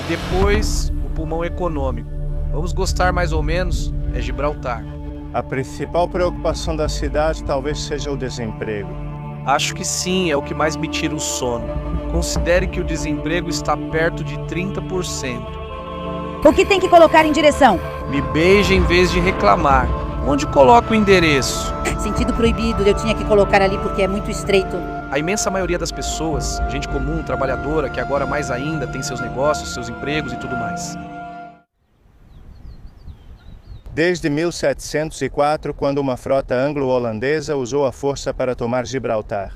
E depois, o pulmão econômico. Vamos gostar mais ou menos, é Gibraltar. A principal preocupação da cidade talvez seja o desemprego. Acho que sim, é o que mais me tira o sono. Considere que o desemprego está perto de 30%. O que tem que colocar em direção? Me beije em vez de reclamar. Onde coloco o endereço? Sentido proibido, eu tinha que colocar ali porque é muito estreito. A imensa maioria das pessoas, gente comum, trabalhadora, que agora mais ainda tem seus negócios, seus empregos e tudo mais. Desde 1704, quando uma frota anglo-holandesa usou a força para tomar Gibraltar.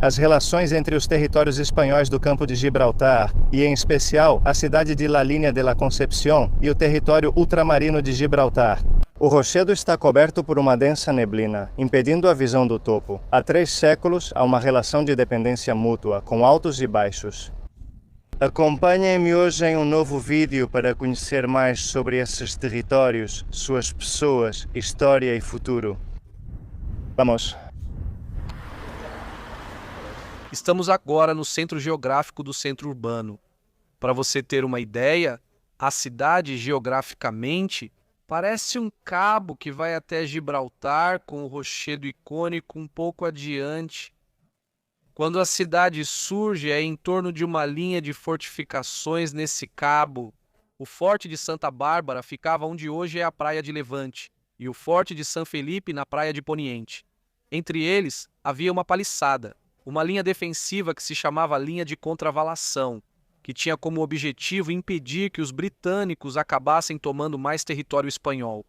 As relações entre os territórios espanhóis do Campo de Gibraltar, e em especial a cidade de La Línea de la Concepción e o território ultramarino de Gibraltar. O rochedo está coberto por uma densa neblina, impedindo a visão do topo. Há 3 séculos há uma relação de dependência mútua, com altos e baixos. Acompanhem-me hoje em um novo vídeo para conhecer mais sobre esses territórios, suas pessoas, história e futuro. Vamos! Estamos agora no centro geográfico do centro urbano. Para você ter uma ideia, a cidade geograficamente parece um cabo que vai até Gibraltar com o rochedo icônico um pouco adiante. Quando a cidade surge, é em torno de uma linha de fortificações nesse cabo. O Forte de Santa Bárbara ficava onde hoje é a Praia de Levante, e o Forte de San Felipe na Praia de Poniente. Entre eles, havia uma paliçada, uma linha defensiva que se chamava linha de contravalação, que tinha como objetivo impedir que os britânicos acabassem tomando mais território espanhol.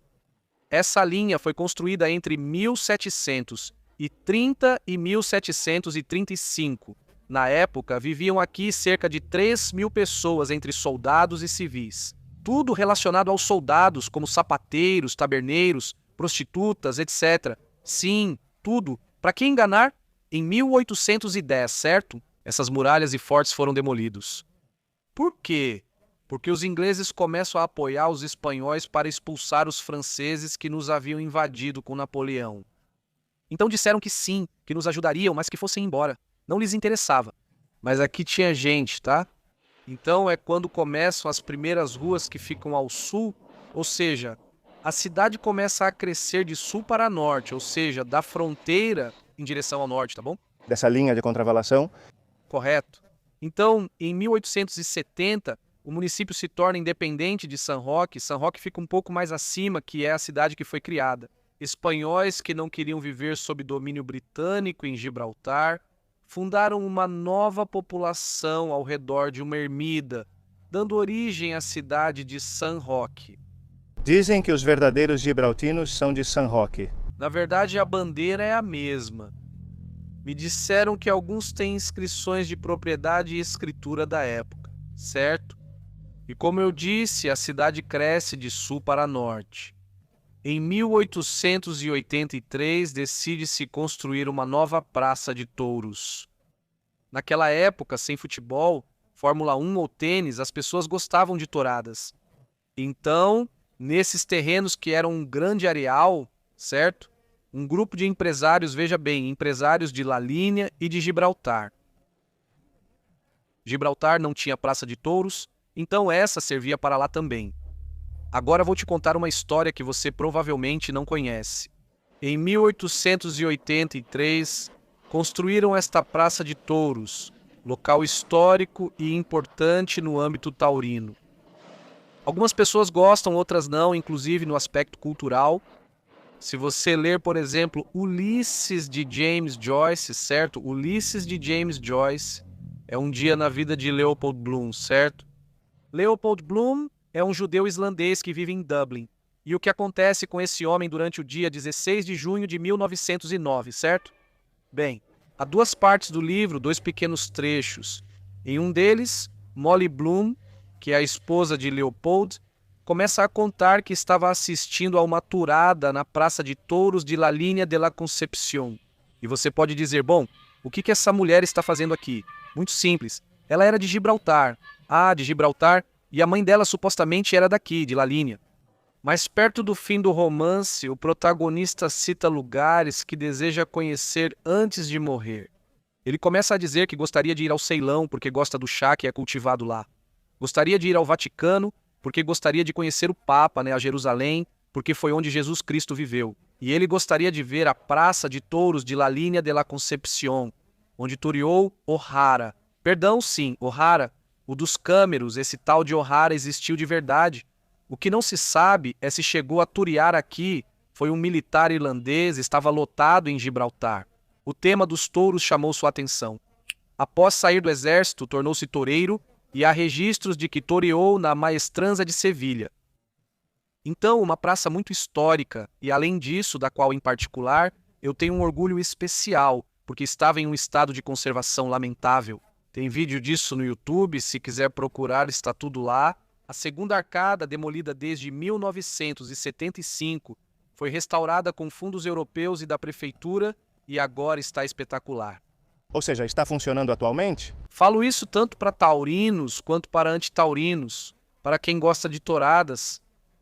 Essa linha foi construída entre 1730 e 1735. Na época, viviam aqui cerca de 3.000 pessoas entre soldados e civis. Tudo relacionado aos soldados, como sapateiros, taberneiros, prostitutas, etc. Sim, tudo. Para que enganar? Em 1810, certo? Essas muralhas e fortes foram demolidos. Por quê? Porque os ingleses começam a apoiar os espanhóis para expulsar os franceses que nos haviam invadido com Napoleão. Então disseram que sim, que nos ajudariam, mas que fossem embora. Não lhes interessava. Mas aqui tinha gente, tá? Então é quando começam as primeiras ruas que ficam ao sul, ou seja, a cidade começa a crescer de sul para norte, ou seja, da fronteira em direção ao norte, tá bom? Dessa linha de contravalação, Correto. Então, em 1870, o município se torna independente de San Roque. San Roque fica um pouco mais acima, que é a cidade que foi criada. Espanhóis que não queriam viver sob domínio britânico em Gibraltar fundaram uma nova população ao redor de uma ermida, dando origem à cidade de San Roque. dizem que os verdadeiros gibraltinos são de San Roque. Na verdade, a bandeira é a mesma. Me disseram que alguns têm inscrições de propriedade e escritura da época, certo? E como eu disse, a cidade cresce de sul para norte. Em 1883, decide-se construir uma nova praça de touros. Naquela época, sem futebol, Fórmula 1 ou tênis, as pessoas gostavam de touradas. Então, nesses terrenos que eram um grande areal, certo? Um grupo de empresários, veja bem, empresários de La Línea e de Gibraltar. Gibraltar não tinha praça de touros, então essa servia para lá também. Agora vou te contar uma história que você provavelmente não conhece. Em 1883, construíram esta praça de touros, local histórico e importante no âmbito taurino. Algumas pessoas gostam, outras não, inclusive no aspecto cultural. Se você ler, por exemplo, Ulisses de James Joyce, certo? Ulisses de James Joyce é um dia na vida de Leopold Bloom, certo? Leopold Bloom é um judeu islandês que vive em Dublin. E o que acontece com esse homem durante o dia 16 de junho de 1909, certo? Bem, há 2 partes do livro, 2 pequenos trechos. Em um deles, Molly Bloom, que é a esposa de Leopold, começa a contar que estava assistindo a uma tourada na Praça de Touros de La Línea de la Concepción. E você pode dizer, bom, o que essa mulher está fazendo aqui? Muito simples. Ela era de Gibraltar. De Gibraltar, e a mãe dela supostamente era daqui, de La Línea. Mas perto do fim do romance, o protagonista cita lugares que deseja conhecer antes de morrer. Ele começa a dizer que gostaria de ir ao Ceilão porque gosta do chá que é cultivado lá. Gostaria de ir ao Vaticano, porque gostaria de conhecer o Papa, a Jerusalém, porque foi onde Jesus Cristo viveu. E ele gostaria de ver a Praça de Touros de La Línea de la Concepción, onde toreou O'Hara. Perdão, sim, O'Hara, o dos Câmeros, esse tal de O'Hara existiu de verdade. O que não se sabe é se chegou a torear aqui, foi um militar irlandês, estava lotado em Gibraltar. O tema dos touros chamou sua atenção. Após sair do exército, tornou-se toureiro e há registros de que toreou na Maestranza de Sevilha. Então, uma praça muito histórica e, além disso, da qual em particular, eu tenho um orgulho especial, porque estava em um estado de conservação lamentável. Tem vídeo disso no YouTube, se quiser procurar, está tudo lá. A segunda arcada, demolida desde 1975, foi restaurada com fundos europeus e da prefeitura e agora está espetacular. Ou seja, está funcionando atualmente? Falo isso tanto para taurinos quanto para antitaurinos, para quem gosta de touradas.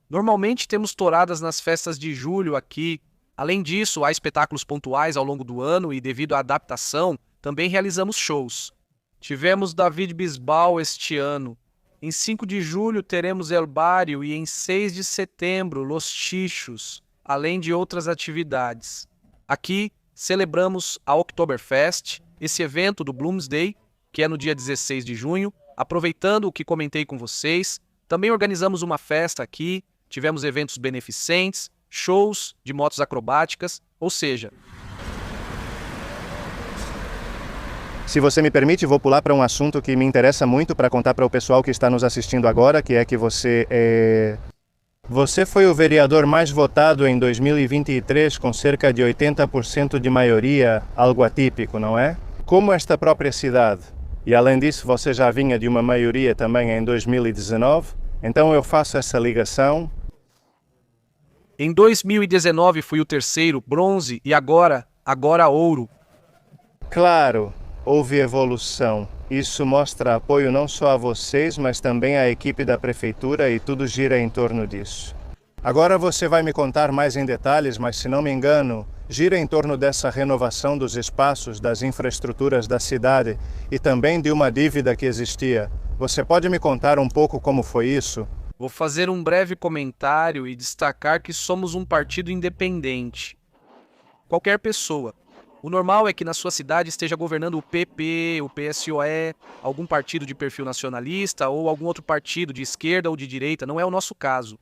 Normalmente temos touradas nas festas de julho aqui. Além disso, há espetáculos pontuais ao longo do ano e, devido à adaptação, também realizamos shows. Tivemos David Bisbal este ano. Em 5 de julho teremos El Barrio e em 6 de setembro Los Chichos, além de outras atividades. Aqui celebramos a Oktoberfest, esse evento do Bloomsday, que é no dia 16 de junho. Aproveitando o que comentei com vocês, também organizamos uma festa aqui, tivemos eventos beneficentes, shows de motos acrobáticas, ou seja... Se você me permite, vou pular para um assunto que me interessa muito para contar para o pessoal que está nos assistindo agora, que é que Você foi o vereador mais votado em 2023 com cerca de 80% de maioria, algo atípico, não é? Como esta própria cidade, e além disso você já vinha de uma maioria também em 2019, então eu faço essa ligação. Em 2019 fui o terceiro, bronze, e agora ouro. Claro, houve evolução. Isso mostra apoio não só a vocês, mas também à equipe da prefeitura e tudo gira em torno disso. Agora você vai me contar mais em detalhes, mas se não me engano, gira em torno dessa renovação dos espaços, das infraestruturas da cidade e também de uma dívida que existia. Você pode me contar um pouco como foi isso? Vou fazer um breve comentário e destacar que somos um partido independente. Qualquer pessoa. O normal é que na sua cidade esteja governando o PP, o PSOE, algum partido de perfil nacionalista ou algum outro partido de esquerda ou de direita. Não é o nosso caso.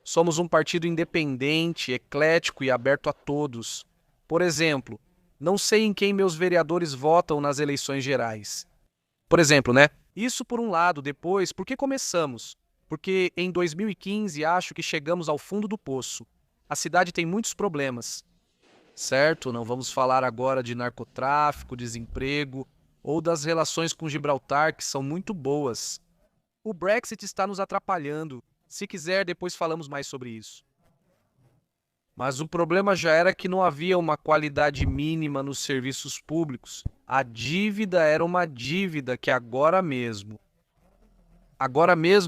Somos um partido independente, eclético e aberto a todos. Por exemplo, não sei em quem meus vereadores votam nas eleições gerais. Por exemplo, Isso por um lado, depois, por que começamos? Porque em 2015 acho que chegamos ao fundo do poço. A cidade tem muitos problemas. Certo? Não vamos falar agora de narcotráfico, desemprego ou das relações com Gibraltar, que são muito boas. O Brexit está nos atrapalhando. Se quiser, depois falamos mais sobre isso. Mas o problema já era que não havia uma qualidade mínima nos serviços públicos. A dívida era uma dívida que agora mesmo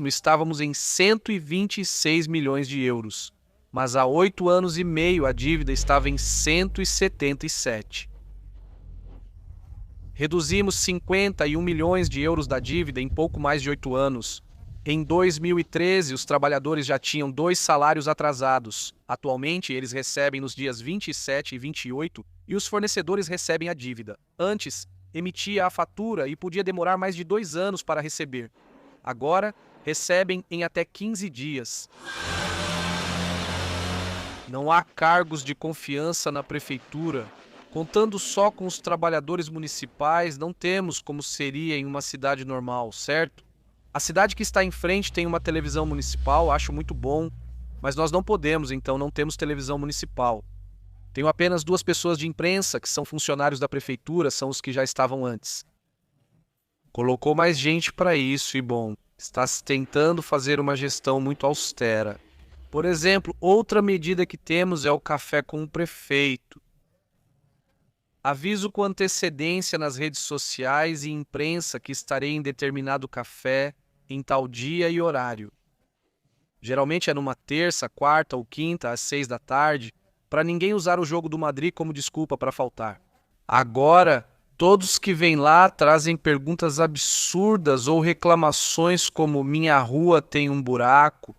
estávamos em 126 milhões de euros. Mas há 8 anos e meio a dívida estava em 177. Reduzimos 51 milhões de euros da dívida em pouco mais de 8 anos. Em 2013, os trabalhadores já tinham 2 salários atrasados. Atualmente, eles recebem nos dias 27 e 28 e os fornecedores recebem a dívida. Antes, emitia a fatura e podia demorar mais de 2 anos para receber. Agora, recebem em até 15 dias. Não há cargos de confiança na prefeitura. Contando só com os trabalhadores municipais, não temos como seria em uma cidade normal, certo? A cidade que está em frente tem uma televisão municipal, acho muito bom, mas nós não podemos, então não temos televisão municipal. Tenho apenas 2 pessoas de imprensa, que são funcionários da prefeitura, são os que já estavam antes. Colocou mais gente para isso e, bom, está tentando fazer uma gestão muito austera. Por exemplo, outra medida que temos é o café com o prefeito. Aviso com antecedência nas redes sociais e imprensa que estarei em determinado café em tal dia e horário. Geralmente é numa terça, quarta ou quinta, às 6 da tarde, para ninguém usar o jogo do Madrid como desculpa para faltar. Agora, Todos que vêm lá trazem perguntas absurdas ou reclamações como minha rua tem um buraco.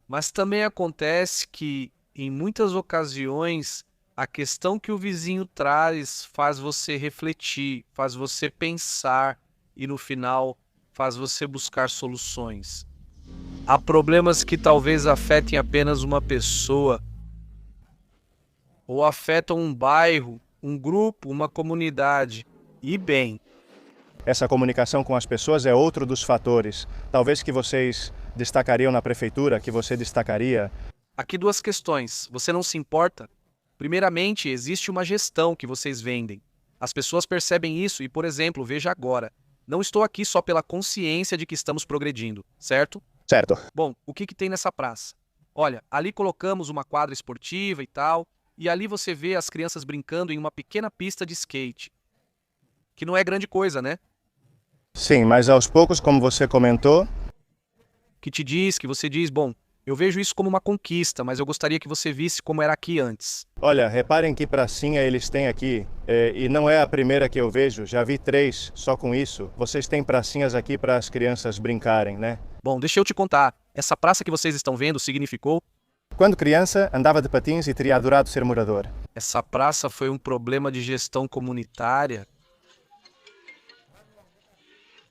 Mas também acontece que, em muitas ocasiões, a questão que o vizinho traz faz você refletir, faz você pensar e, no final, faz você buscar soluções. Há problemas que talvez afetem apenas uma pessoa, ou afetam um bairro, um grupo, uma comunidade. E bem, Essa comunicação com as pessoas é outro dos fatores. Talvez que vocês destacariam na prefeitura, que você destacaria. aqui duas questões. Você não se importa? Primeiramente, existe uma gestão que vocês vendem. As pessoas percebem isso e, por exemplo, veja agora. Não estou aqui só pela consciência de que estamos progredindo, certo? Certo. Bom, o que tem nessa praça? Olha, ali colocamos uma quadra esportiva e tal, e ali você vê as crianças brincando em uma pequena pista de skate. Que não é grande coisa, né? Sim, mas aos poucos, como você comentou, Que você diz, bom, eu vejo isso como uma conquista, mas eu gostaria que você visse como era aqui antes. olha, reparem que pracinha eles têm aqui. E não é a primeira que eu vejo, já vi 3 só com isso. Vocês têm pracinhas aqui para as crianças brincarem, né? Bom, deixa eu te contar, essa praça que vocês estão vendo significou. Quando criança, andava de patins e teria adorado ser morador. Essa praça foi um problema de gestão comunitária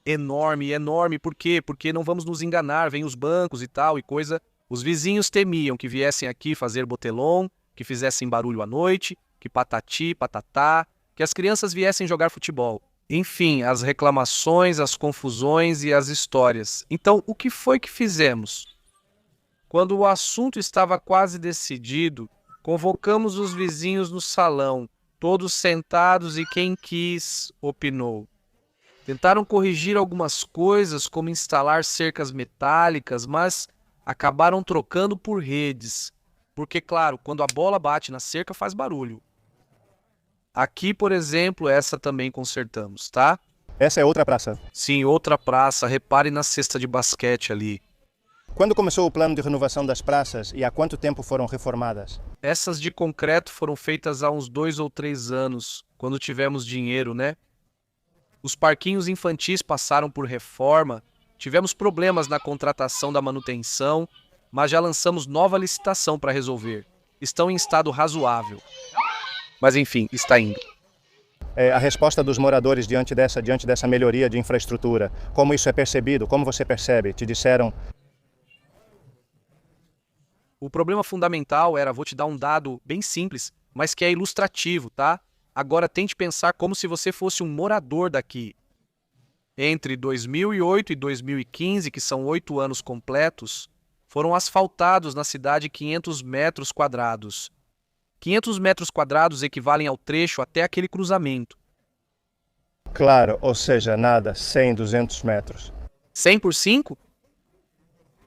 enorme, enorme. Por quê? Porque não vamos nos enganar, vem os bancos e tal e coisa. Os vizinhos temiam que viessem aqui fazer botelon, que fizessem barulho à noite, que patati, patatá, que as crianças viessem jogar futebol. Enfim, as reclamações, as confusões e as histórias. Então, o que foi que fizemos? Quando o assunto estava quase decidido, convocamos os vizinhos no salão, todos sentados e quem quis opinou. Tentaram corrigir algumas coisas, como instalar cercas metálicas, mas acabaram trocando por redes. Porque, claro, quando a bola bate na cerca faz barulho. Aqui, por exemplo, essa também consertamos, tá? Essa é outra praça. Sim, outra praça, repare na cesta de basquete ali. Quando começou o plano de renovação das praças e há quanto tempo foram reformadas? Essas de concreto foram feitas há uns 2 ou 3 anos, quando tivemos dinheiro, né? Os parquinhos infantis passaram por reforma, tivemos problemas na contratação da manutenção, mas já lançamos nova licitação para resolver. Estão em estado razoável. Mas enfim, está indo. A resposta dos moradores diante dessa melhoria de infraestrutura, como isso é percebido, como você percebe? Te disseram, O problema fundamental era, vou te dar um dado bem simples, mas que é ilustrativo, tá? Agora tente pensar como se você fosse um morador daqui. Entre 2008 e 2015, que são 8 anos completos, foram asfaltados na cidade 500 metros quadrados. 500 metros quadrados equivalem ao trecho até aquele cruzamento. claro, ou seja, nada, 100, 200 metros. 100 por 5?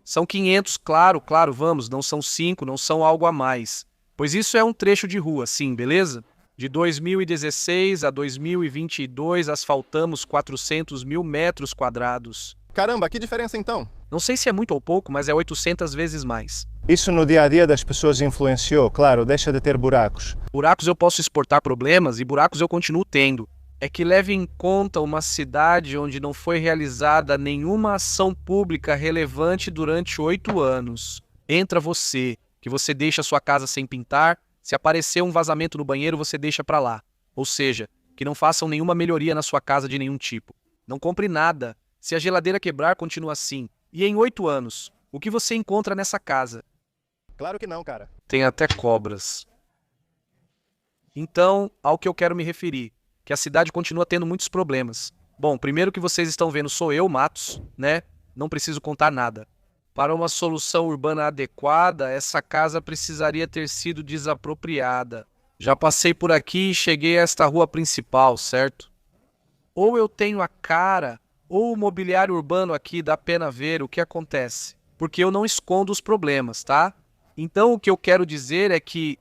São 500, claro, vamos, não são 5, não são algo a mais. Pois isso é um trecho de rua, sim, beleza? De 2016 a 2022, asfaltamos 400 mil metros quadrados. Caramba, que diferença então? Não sei se é muito ou pouco, mas é 800 vezes mais. Isso no dia a dia das pessoas influenciou, claro, deixa de ter buracos. Buracos eu posso exportar problemas e buracos eu continuo tendo. É que leve em conta uma cidade onde não foi realizada nenhuma ação pública relevante durante 8 anos. Entra você, que você deixa sua casa sem pintar, se aparecer um vazamento no banheiro você deixa pra lá. Ou seja, que não façam nenhuma melhoria na sua casa de nenhum tipo. Não compre nada. Se a geladeira quebrar, continua assim. E em 8 anos, o que você encontra nessa casa? Claro que não, cara. Tem até cobras. Então, ao que eu quero me referir, que a cidade continua tendo muitos problemas. Bom, primeiro que vocês estão vendo sou eu, Matos, né? Não preciso contar nada. Para uma solução urbana adequada, essa casa precisaria ter sido desapropriada. Já passei por aqui e cheguei a esta rua principal, certo? Ou eu tenho a cara, ou o mobiliário urbano aqui dá pena ver o que acontece. Porque eu não escondo os problemas, tá? Então o que eu quero dizer é que,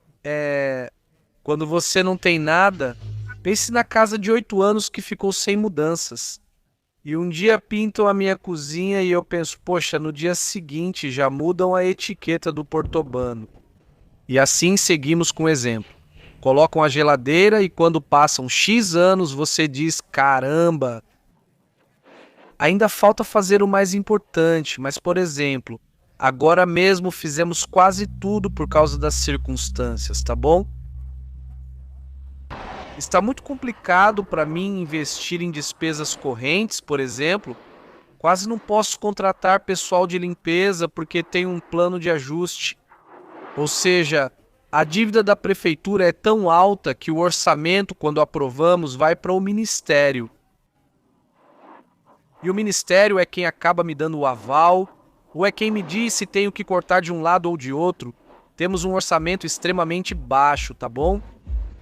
quando você não tem nada, pense na casa de 8 anos que ficou sem mudanças. E um dia pintam a minha cozinha e eu penso, poxa, no dia seguinte já mudam a etiqueta do portobano. E assim seguimos com o exemplo. Colocam a geladeira e quando passam X anos você diz, caramba. Ainda falta fazer o mais importante, mas por exemplo, agora mesmo fizemos quase tudo por causa das circunstâncias, tá bom? Está muito complicado para mim investir em despesas correntes, por exemplo. Quase não posso contratar pessoal de limpeza porque tem um plano de ajuste. Ou seja, a dívida da prefeitura é tão alta que o orçamento, quando aprovamos, vai para o ministério. E o ministério é quem acaba me dando o aval, ou é quem me diz se tenho que cortar de um lado ou de outro. Temos um orçamento extremamente baixo, tá bom?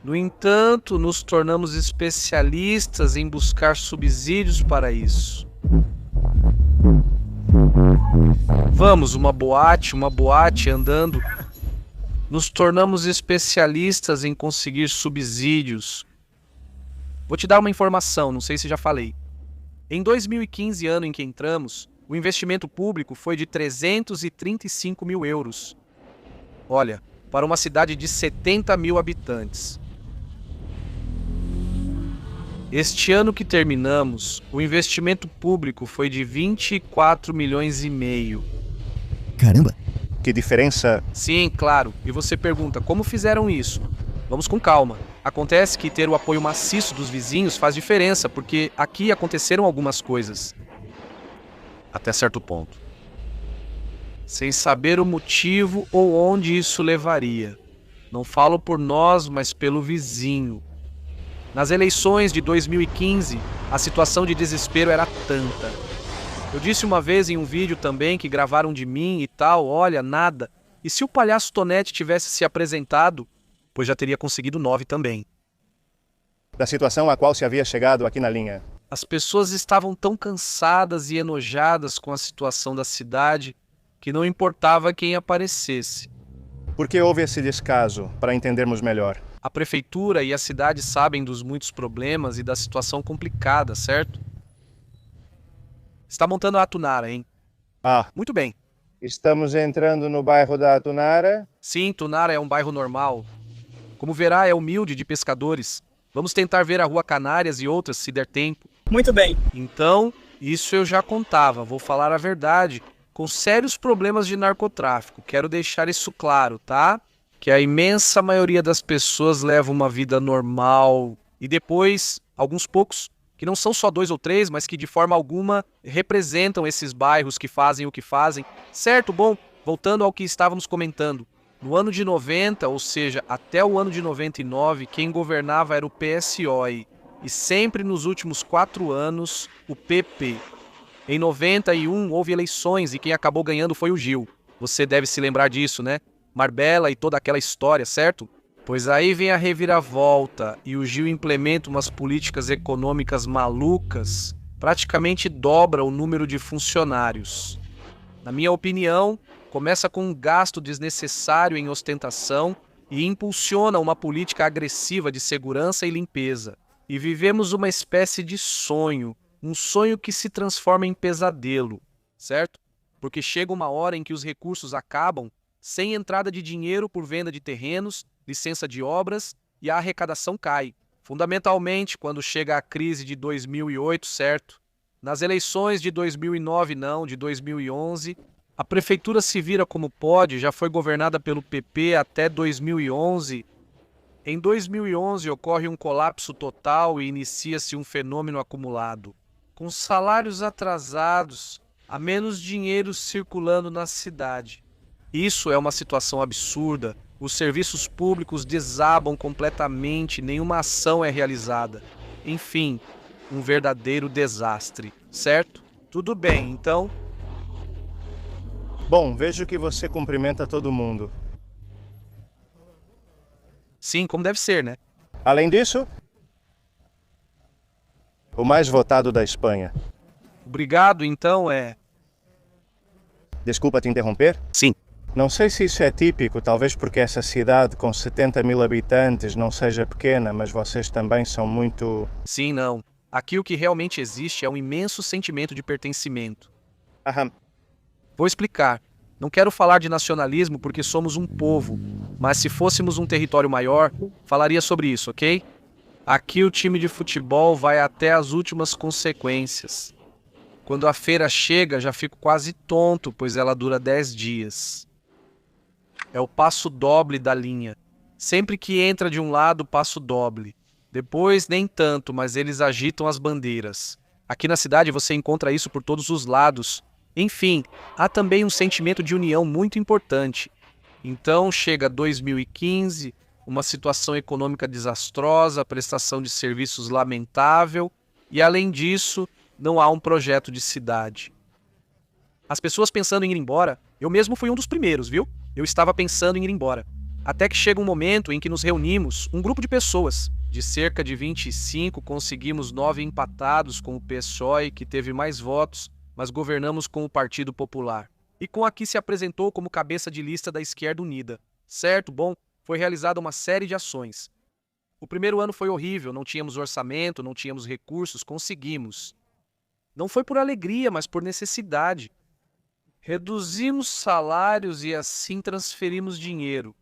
No entanto, nos tornamos especialistas em buscar subsídios para isso. Vamos, uma boate andando. Nos tornamos especialistas em conseguir subsídios. Vou te dar uma informação, não sei se já falei. Em 2015, ano em que entramos, o investimento público foi de 335 mil euros. Olha, para uma cidade de 70 mil habitantes. Este ano que terminamos, o investimento público foi de 24 milhões e meio. Caramba! Que diferença? Sim, claro. E você pergunta, como fizeram isso? Vamos com calma. Acontece que ter o apoio maciço dos vizinhos faz diferença, porque aqui aconteceram algumas coisas. Até certo ponto. Sem saber o motivo ou onde isso levaria. Não falo por nós, mas pelo vizinho. Nas eleições de 2015, a situação de desespero era tanta. Eu disse uma vez em um vídeo também que gravaram de mim e tal, olha, nada. E se o palhaço Tonetti tivesse se apresentado, pois já teria conseguido 9 também. Da situação a qual se havia chegado aqui na linha. As pessoas estavam tão cansadas e enojadas com a situação da cidade que não importava quem aparecesse. Por que houve esse descaso, para entendermos melhor? A prefeitura e a cidade sabem dos muitos problemas e da situação complicada, certo? Está montando a Atunara, hein? Ah, Muito bem. estamos entrando no bairro da Atunara. Sim, Tunara é um bairro normal. Como verá, é humilde de pescadores. Vamos tentar ver a Rua Canárias e outras, se der tempo. Muito bem. Então, isso eu já contava, vou falar a verdade. Com sérios problemas de narcotráfico, quero deixar isso claro, tá? Que a imensa maioria das pessoas leva uma vida normal. E depois, alguns poucos, que não são só 2 ou 3, mas que de forma alguma representam esses bairros que fazem o que fazem. Certo? Bom, voltando ao que estávamos comentando. No ano de 90, ou seja, até o ano de 99, quem governava era o PSOE. E sempre nos últimos 4 anos, o PP. Em 91, houve eleições e quem acabou ganhando foi o Gil. Você deve se lembrar disso, né? Marbella e toda aquela história, certo? Pois aí vem a reviravolta e o Gil implementa umas políticas econômicas malucas, praticamente dobra o número de funcionários. Na minha opinião, começa com um gasto desnecessário em ostentação e impulsiona uma política agressiva de segurança e limpeza. E vivemos uma espécie de sonho, um sonho que se transforma em pesadelo, certo? Porque chega uma hora em que os recursos acabam, sem entrada de dinheiro por venda de terrenos, licença de obras e a arrecadação cai. Fundamentalmente, quando chega a crise de 2008, certo? Nas eleições de 2009 não, de 2011, a prefeitura se vira como pode, já foi governada pelo PP até 2011. Em 2011 ocorre um colapso total e inicia-se um fenômeno acumulado. Com salários atrasados, há menos dinheiro circulando na cidade. Isso é uma situação absurda. Os serviços públicos desabam completamente, nenhuma ação é realizada. Enfim, um verdadeiro desastre, certo? Tudo bem, então? Bom, vejo que você cumprimenta todo mundo. Sim, como deve ser, né? Além disso, o mais votado da Espanha. Obrigado, então, Desculpa te interromper? Sim. Não sei se isso é típico, talvez porque essa cidade com 70 mil habitantes não seja pequena, mas vocês também são muito... Sim, não. Aqui o que realmente existe é um imenso sentimento de pertencimento. Aham. Vou explicar. Não quero falar de nacionalismo porque somos um povo, mas se fôssemos um território maior, falaria sobre isso, ok? Aqui o time de futebol vai até as últimas consequências. Quando a feira chega, já fico quase tonto, pois ela dura 10 dias. É o passo doble da linha. Sempre que entra de um lado, passo doble. Depois, nem tanto, mas eles agitam as bandeiras. Aqui na cidade você encontra isso por todos os lados. Enfim, há também um sentimento de união muito importante. Então chega 2015, uma situação econômica desastrosa, prestação de serviços lamentável, e além disso, não há um projeto de cidade. As pessoas pensando em ir embora, eu mesmo fui um dos primeiros, viu? Eu estava pensando em ir embora. Até que chega um momento em que nos reunimos, um grupo de pessoas. De cerca de 25, conseguimos 9 empatados com o PSOE, que teve mais votos, mas governamos com o Partido Popular. E com a que se apresentou como cabeça de lista da Esquerda Unida. Certo, bom, foi realizada uma série de ações. O primeiro ano foi horrível, não tínhamos orçamento, não tínhamos recursos, conseguimos. Não foi por alegria, mas por necessidade. Reduzimos salários e assim transferimos dinheiro.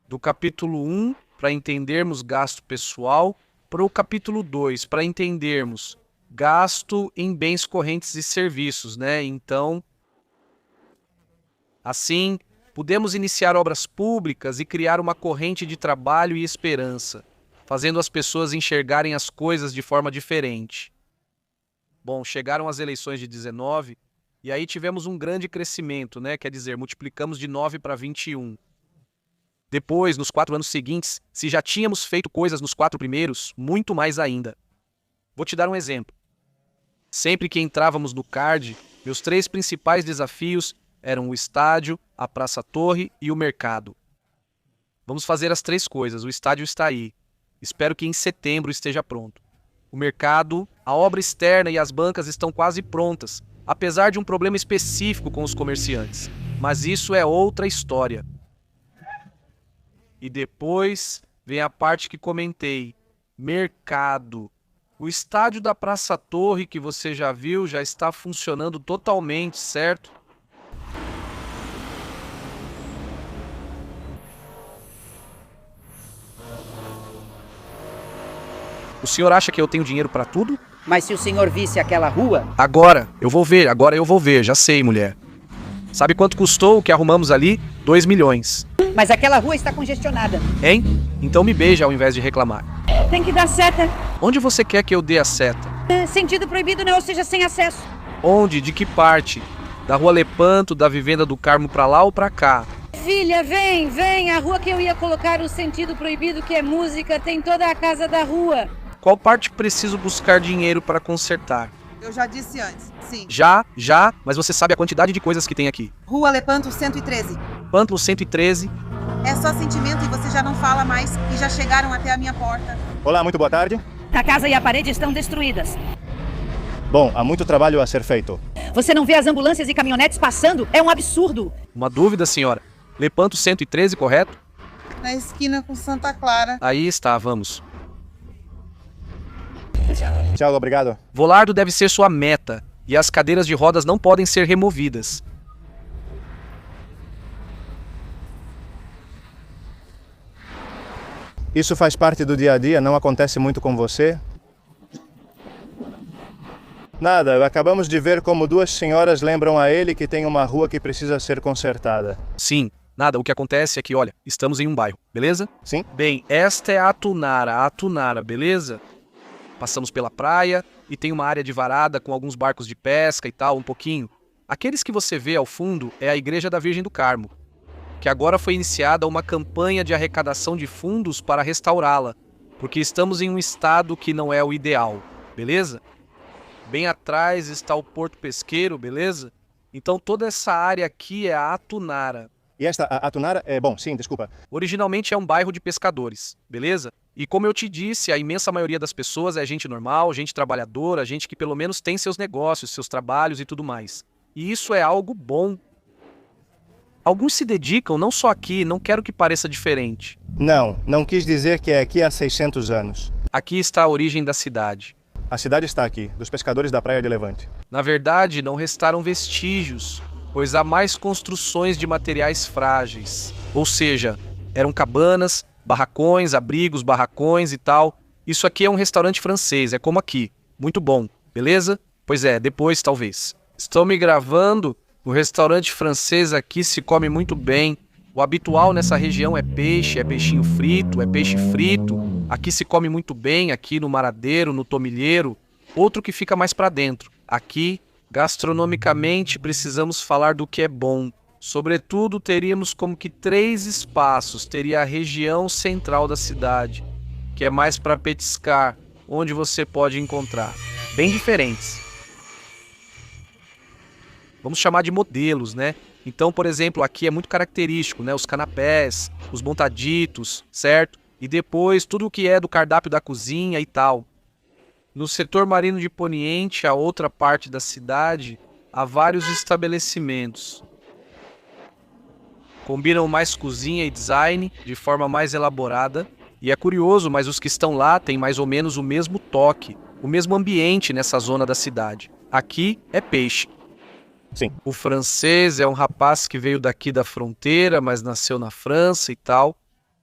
Do capítulo 1, para entendermos gasto pessoal, para o capítulo 2, para entendermos gasto em bens correntes e serviços, né? Então, assim, pudemos iniciar obras públicas e criar uma corrente de trabalho e esperança, fazendo as pessoas enxergarem as coisas de forma diferente. Bom, chegaram as eleições de 19 e aí tivemos um grande crescimento, né? Quer dizer, multiplicamos de 9 para 21. Depois, nos 4 anos seguintes, se já tínhamos feito coisas nos 4 primeiros, muito mais ainda. Vou te dar um exemplo. Sempre que entrávamos no CARD, meus 3 principais desafios eram o estádio, a Praça Torre e o mercado. Vamos fazer as 3 coisas, o estádio está aí. Espero que em setembro esteja pronto. O mercado, a obra externa e as bancas estão quase prontas, apesar de um problema específico com os comerciantes. Mas isso é outra história. E depois vem a parte que comentei, mercado. O estádio da Praça Torre, que você já viu, já está funcionando totalmente, certo? O senhor acha que eu tenho dinheiro para tudo? Mas se o senhor visse aquela rua... Agora eu vou ver, já sei, mulher. Sabe quanto custou o que arrumamos ali? 2 milhões. Mas aquela rua está congestionada. Hein? Então me beija ao invés de reclamar. Tem que dar seta. Onde você quer que eu dê a seta? Sentido proibido, não, ou seja, sem acesso. Onde? De que parte? Da Rua Lepanto, da Vivenda do Carmo pra lá ou pra cá? Filha, vem, a rua que eu ia colocar o sentido proibido, que é música, tem toda a casa da rua. Qual parte preciso buscar dinheiro para consertar? Eu já disse antes, sim. Já, mas você sabe a quantidade de coisas que tem aqui. Rua Lepanto 113. Pântano 113. É só sentimento e você já não fala mais e já chegaram até a minha porta. Olá, muito boa tarde. A casa e a parede estão destruídas. Bom, há muito trabalho a ser feito. Você não vê as ambulâncias e caminhonetes passando? É um absurdo. Uma dúvida, senhora. Lepanto 113, correto? Na esquina com Santa Clara. Aí está, vamos. Tchau, obrigado. Volardo deve ser sua meta, e as cadeiras de rodas não podem ser removidas. Isso faz parte do dia a dia, não acontece muito com você? Nada, acabamos de ver como 2 senhoras lembram a ele que tem uma rua que precisa ser consertada. Sim, nada, o que acontece é que, olha, estamos em um bairro, beleza? Sim? Bem, esta é a Atunara, beleza? Passamos pela praia e tem uma área de varada com alguns barcos de pesca e tal, um pouquinho. Aqueles que você vê ao fundo é a Igreja da Virgem do Carmo, que agora foi iniciada uma campanha de arrecadação de fundos para restaurá-la, porque estamos em um estado que não é o ideal, beleza? Bem atrás está o Porto Pesqueiro, beleza? Então toda essa área aqui é a Atunara. E esta, a Atunara, bom, sim, desculpa. Originalmente é um bairro de pescadores, beleza? E como eu te disse, a imensa maioria das pessoas é gente normal, gente trabalhadora, gente que pelo menos tem seus negócios, seus trabalhos e tudo mais. E isso é algo bom. Alguns se dedicam não só aqui, não quero que pareça diferente. Não quis dizer que é aqui há 600 anos. Aqui está a origem da cidade. A cidade está aqui, dos pescadores da Praia de Levante. Na verdade, não restaram vestígios, pois há mais construções de materiais frágeis. Ou seja, Eram cabanas, barracões, abrigos, barracões e tal. Isso aqui é um restaurante francês, é como aqui. Muito bom, beleza? Pois é, depois talvez. Estão me gravando? O restaurante francês aqui se come muito bem. O habitual nessa região é peixe, é peixinho frito, é peixe frito. Aqui se come muito bem, aqui no Maradeiro, no Tomilheiro. Outro que fica mais para dentro. Aqui, gastronomicamente, precisamos falar do que é bom. Sobretudo, teríamos como que 3 espaços. Teria a região central da cidade, que é mais para petiscar, onde você pode encontrar. Bem diferentes. Vamos chamar de modelos, né? Então, por exemplo, aqui é muito característico, né? Os canapés, os montaditos, certo? E depois tudo o que é do cardápio da cozinha e tal. No setor Marino de Poniente, a outra parte da cidade, há vários estabelecimentos. Combinam mais cozinha e design de forma mais elaborada. E é curioso, mas os que estão lá têm mais ou menos o mesmo toque, o mesmo ambiente nessa zona da cidade. Aqui é peixe. Sim. O francês é um rapaz que veio daqui da fronteira, mas nasceu na França e tal.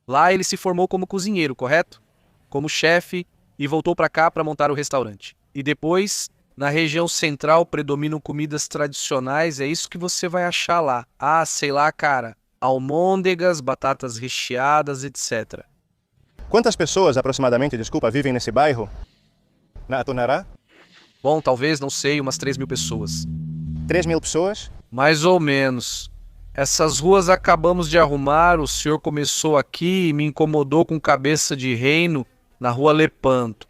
Lá ele se formou como cozinheiro, correto? Como chefe e voltou para cá para montar o restaurante. E depois, na região central, predominam comidas tradicionais, é isso que você vai achar lá. Ah, sei lá, cara, almôndegas, batatas recheadas, etc. Quantas pessoas, aproximadamente, desculpa, vivem nesse bairro? Na Atunará? Bom, talvez, não sei, umas 3.000 pessoas. 3.000 pessoas? Mais ou menos. Essas ruas acabamos de arrumar, o senhor começou aqui e me incomodou com cabeça de reino na rua Lepanto.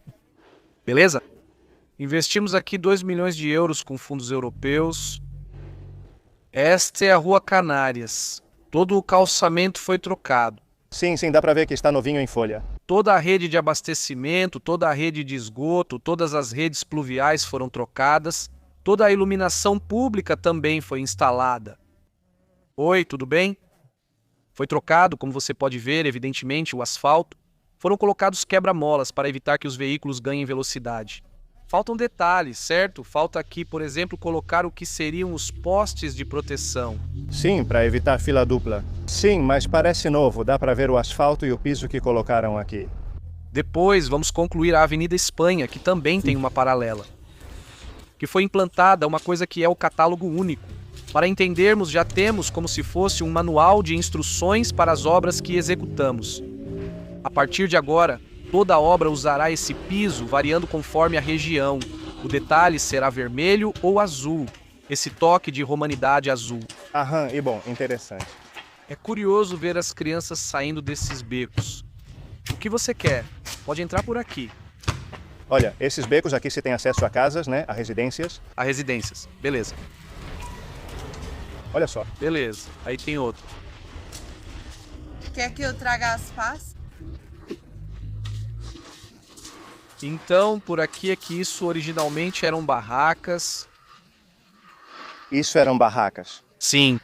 Beleza? Investimos aqui 2 milhões de euros com fundos europeus. Esta é a rua Canárias. Todo o calçamento foi trocado. Sim, dá pra ver que está novinho em folha. Toda a rede de abastecimento, toda a rede de esgoto, todas as redes pluviais foram trocadas. Toda a iluminação pública também foi instalada. Oi, tudo bem? Foi trocado, como você pode ver, evidentemente, o asfalto. Foram colocados quebra-molas para evitar que os veículos ganhem velocidade. Faltam detalhes, certo? Falta aqui, por exemplo, colocar o que seriam os postes de proteção. Sim, para evitar fila dupla. Sim, mas parece novo, dá pra ver o asfalto e o piso que colocaram aqui. Depois, vamos concluir a Avenida Espanha, que também tem uma paralela. Que foi implantada uma coisa que é o catálogo único. Para entendermos, já temos como se fosse um manual de instruções para as obras que executamos. A partir de agora, toda obra usará esse piso variando conforme a região. O detalhe será vermelho ou azul, esse toque de romanidade azul. Aham, e bom, interessante. É curioso ver as crianças saindo desses becos. O que você quer? Pode entrar por aqui. Olha, esses becos aqui se tem acesso a casas, né? A residências. A residências. Beleza. Olha só. Beleza. Aí tem outro. Quer que eu traga as pás? Então, por aqui é que isso originalmente eram barracas. Isso eram barracas. Sim.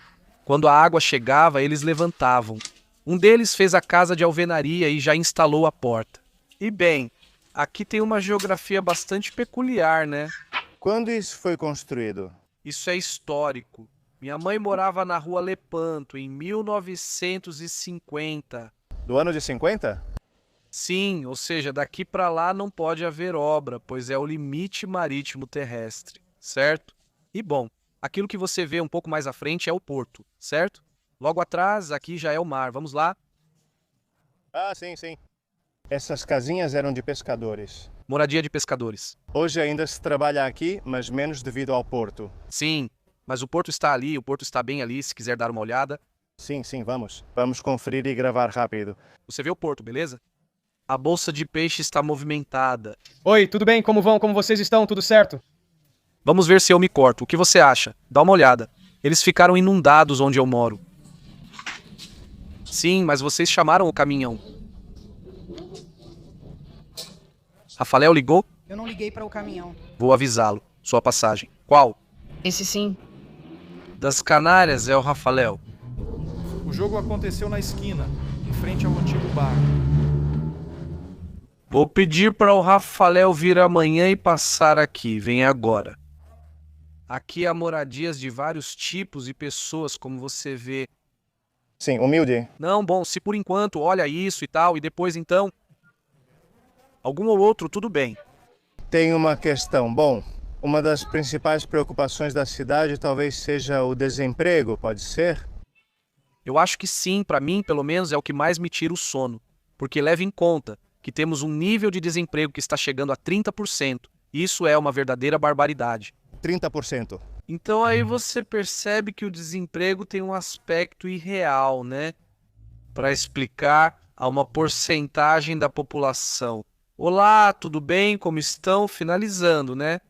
Quando a água chegava, eles levantavam. Um deles fez a casa de alvenaria e já instalou a porta. E bem, aqui tem uma geografia bastante peculiar, né? Quando isso foi construído? Isso é histórico. Minha mãe morava na rua Lepanto, em 1950. Do ano de 50? Sim, ou seja, daqui para lá não pode haver obra, pois é o limite marítimo terrestre, certo? E bom, aquilo que você vê um pouco mais à frente é o porto, certo? Logo atrás, aqui já é o mar. Vamos lá? Ah, sim. Essas casinhas eram de pescadores. Moradia de pescadores. Hoje ainda se trabalha aqui, mas menos devido ao porto. Sim, mas o porto está ali, o porto está bem ali, se quiser dar uma olhada. Sim, vamos. Vamos conferir e gravar rápido. Você vê o porto, beleza? A bolsa de peixe está movimentada. Oi, tudo bem? Como vão? Como vocês estão? Tudo certo? Vamos ver se eu me corto. O que você acha? Dá uma olhada. Eles ficaram inundados onde eu moro. Sim, mas vocês chamaram o caminhão. Rafael ligou? Eu não liguei para o caminhão. Vou avisá-lo. Sua passagem. Qual? Esse sim. Das Canárias é o Rafael. O jogo aconteceu na esquina, em frente ao antigo bar. Vou pedir para o Rafael vir amanhã e passar aqui. Vem agora. Aqui há moradias de vários tipos e pessoas, como você vê. Sim, humilde. Não, bom, se por enquanto olha isso e tal, e depois então... algum ou outro, tudo bem. Tem uma questão. Bom, uma das principais preocupações da cidade talvez seja o desemprego, pode ser? Eu acho que sim, para mim, pelo menos, é o que mais me tira o sono. Porque leve em conta que temos um nível de desemprego que está chegando a 30%. Isso é uma verdadeira barbaridade. 30%. Então aí você percebe que o desemprego tem um aspecto irreal, né? Para explicar a uma porcentagem da população. Olá, tudo bem? Como estão? Finalizando, né?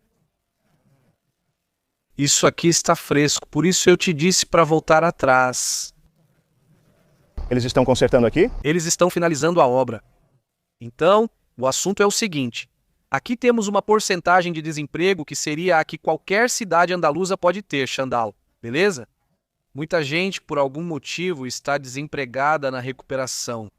Isso aqui está fresco, por isso eu te disse para voltar atrás. Eles estão consertando aqui? Eles estão finalizando a obra. Então, o assunto é o seguinte. Aqui temos uma porcentagem de desemprego que seria a que qualquer cidade andaluza pode ter, Xandalo. Beleza? Muita gente, por algum motivo, está desempregada na recuperação.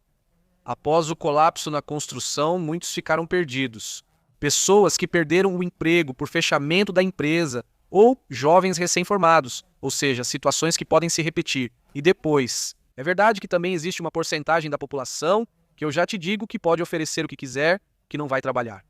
Após o colapso na construção, muitos ficaram perdidos. Pessoas que perderam o emprego por fechamento da empresa ou jovens recém-formados, ou seja, situações que podem se repetir. E depois, é verdade que também existe uma porcentagem da população que eu já te digo que pode oferecer o que quiser, que não vai trabalhar.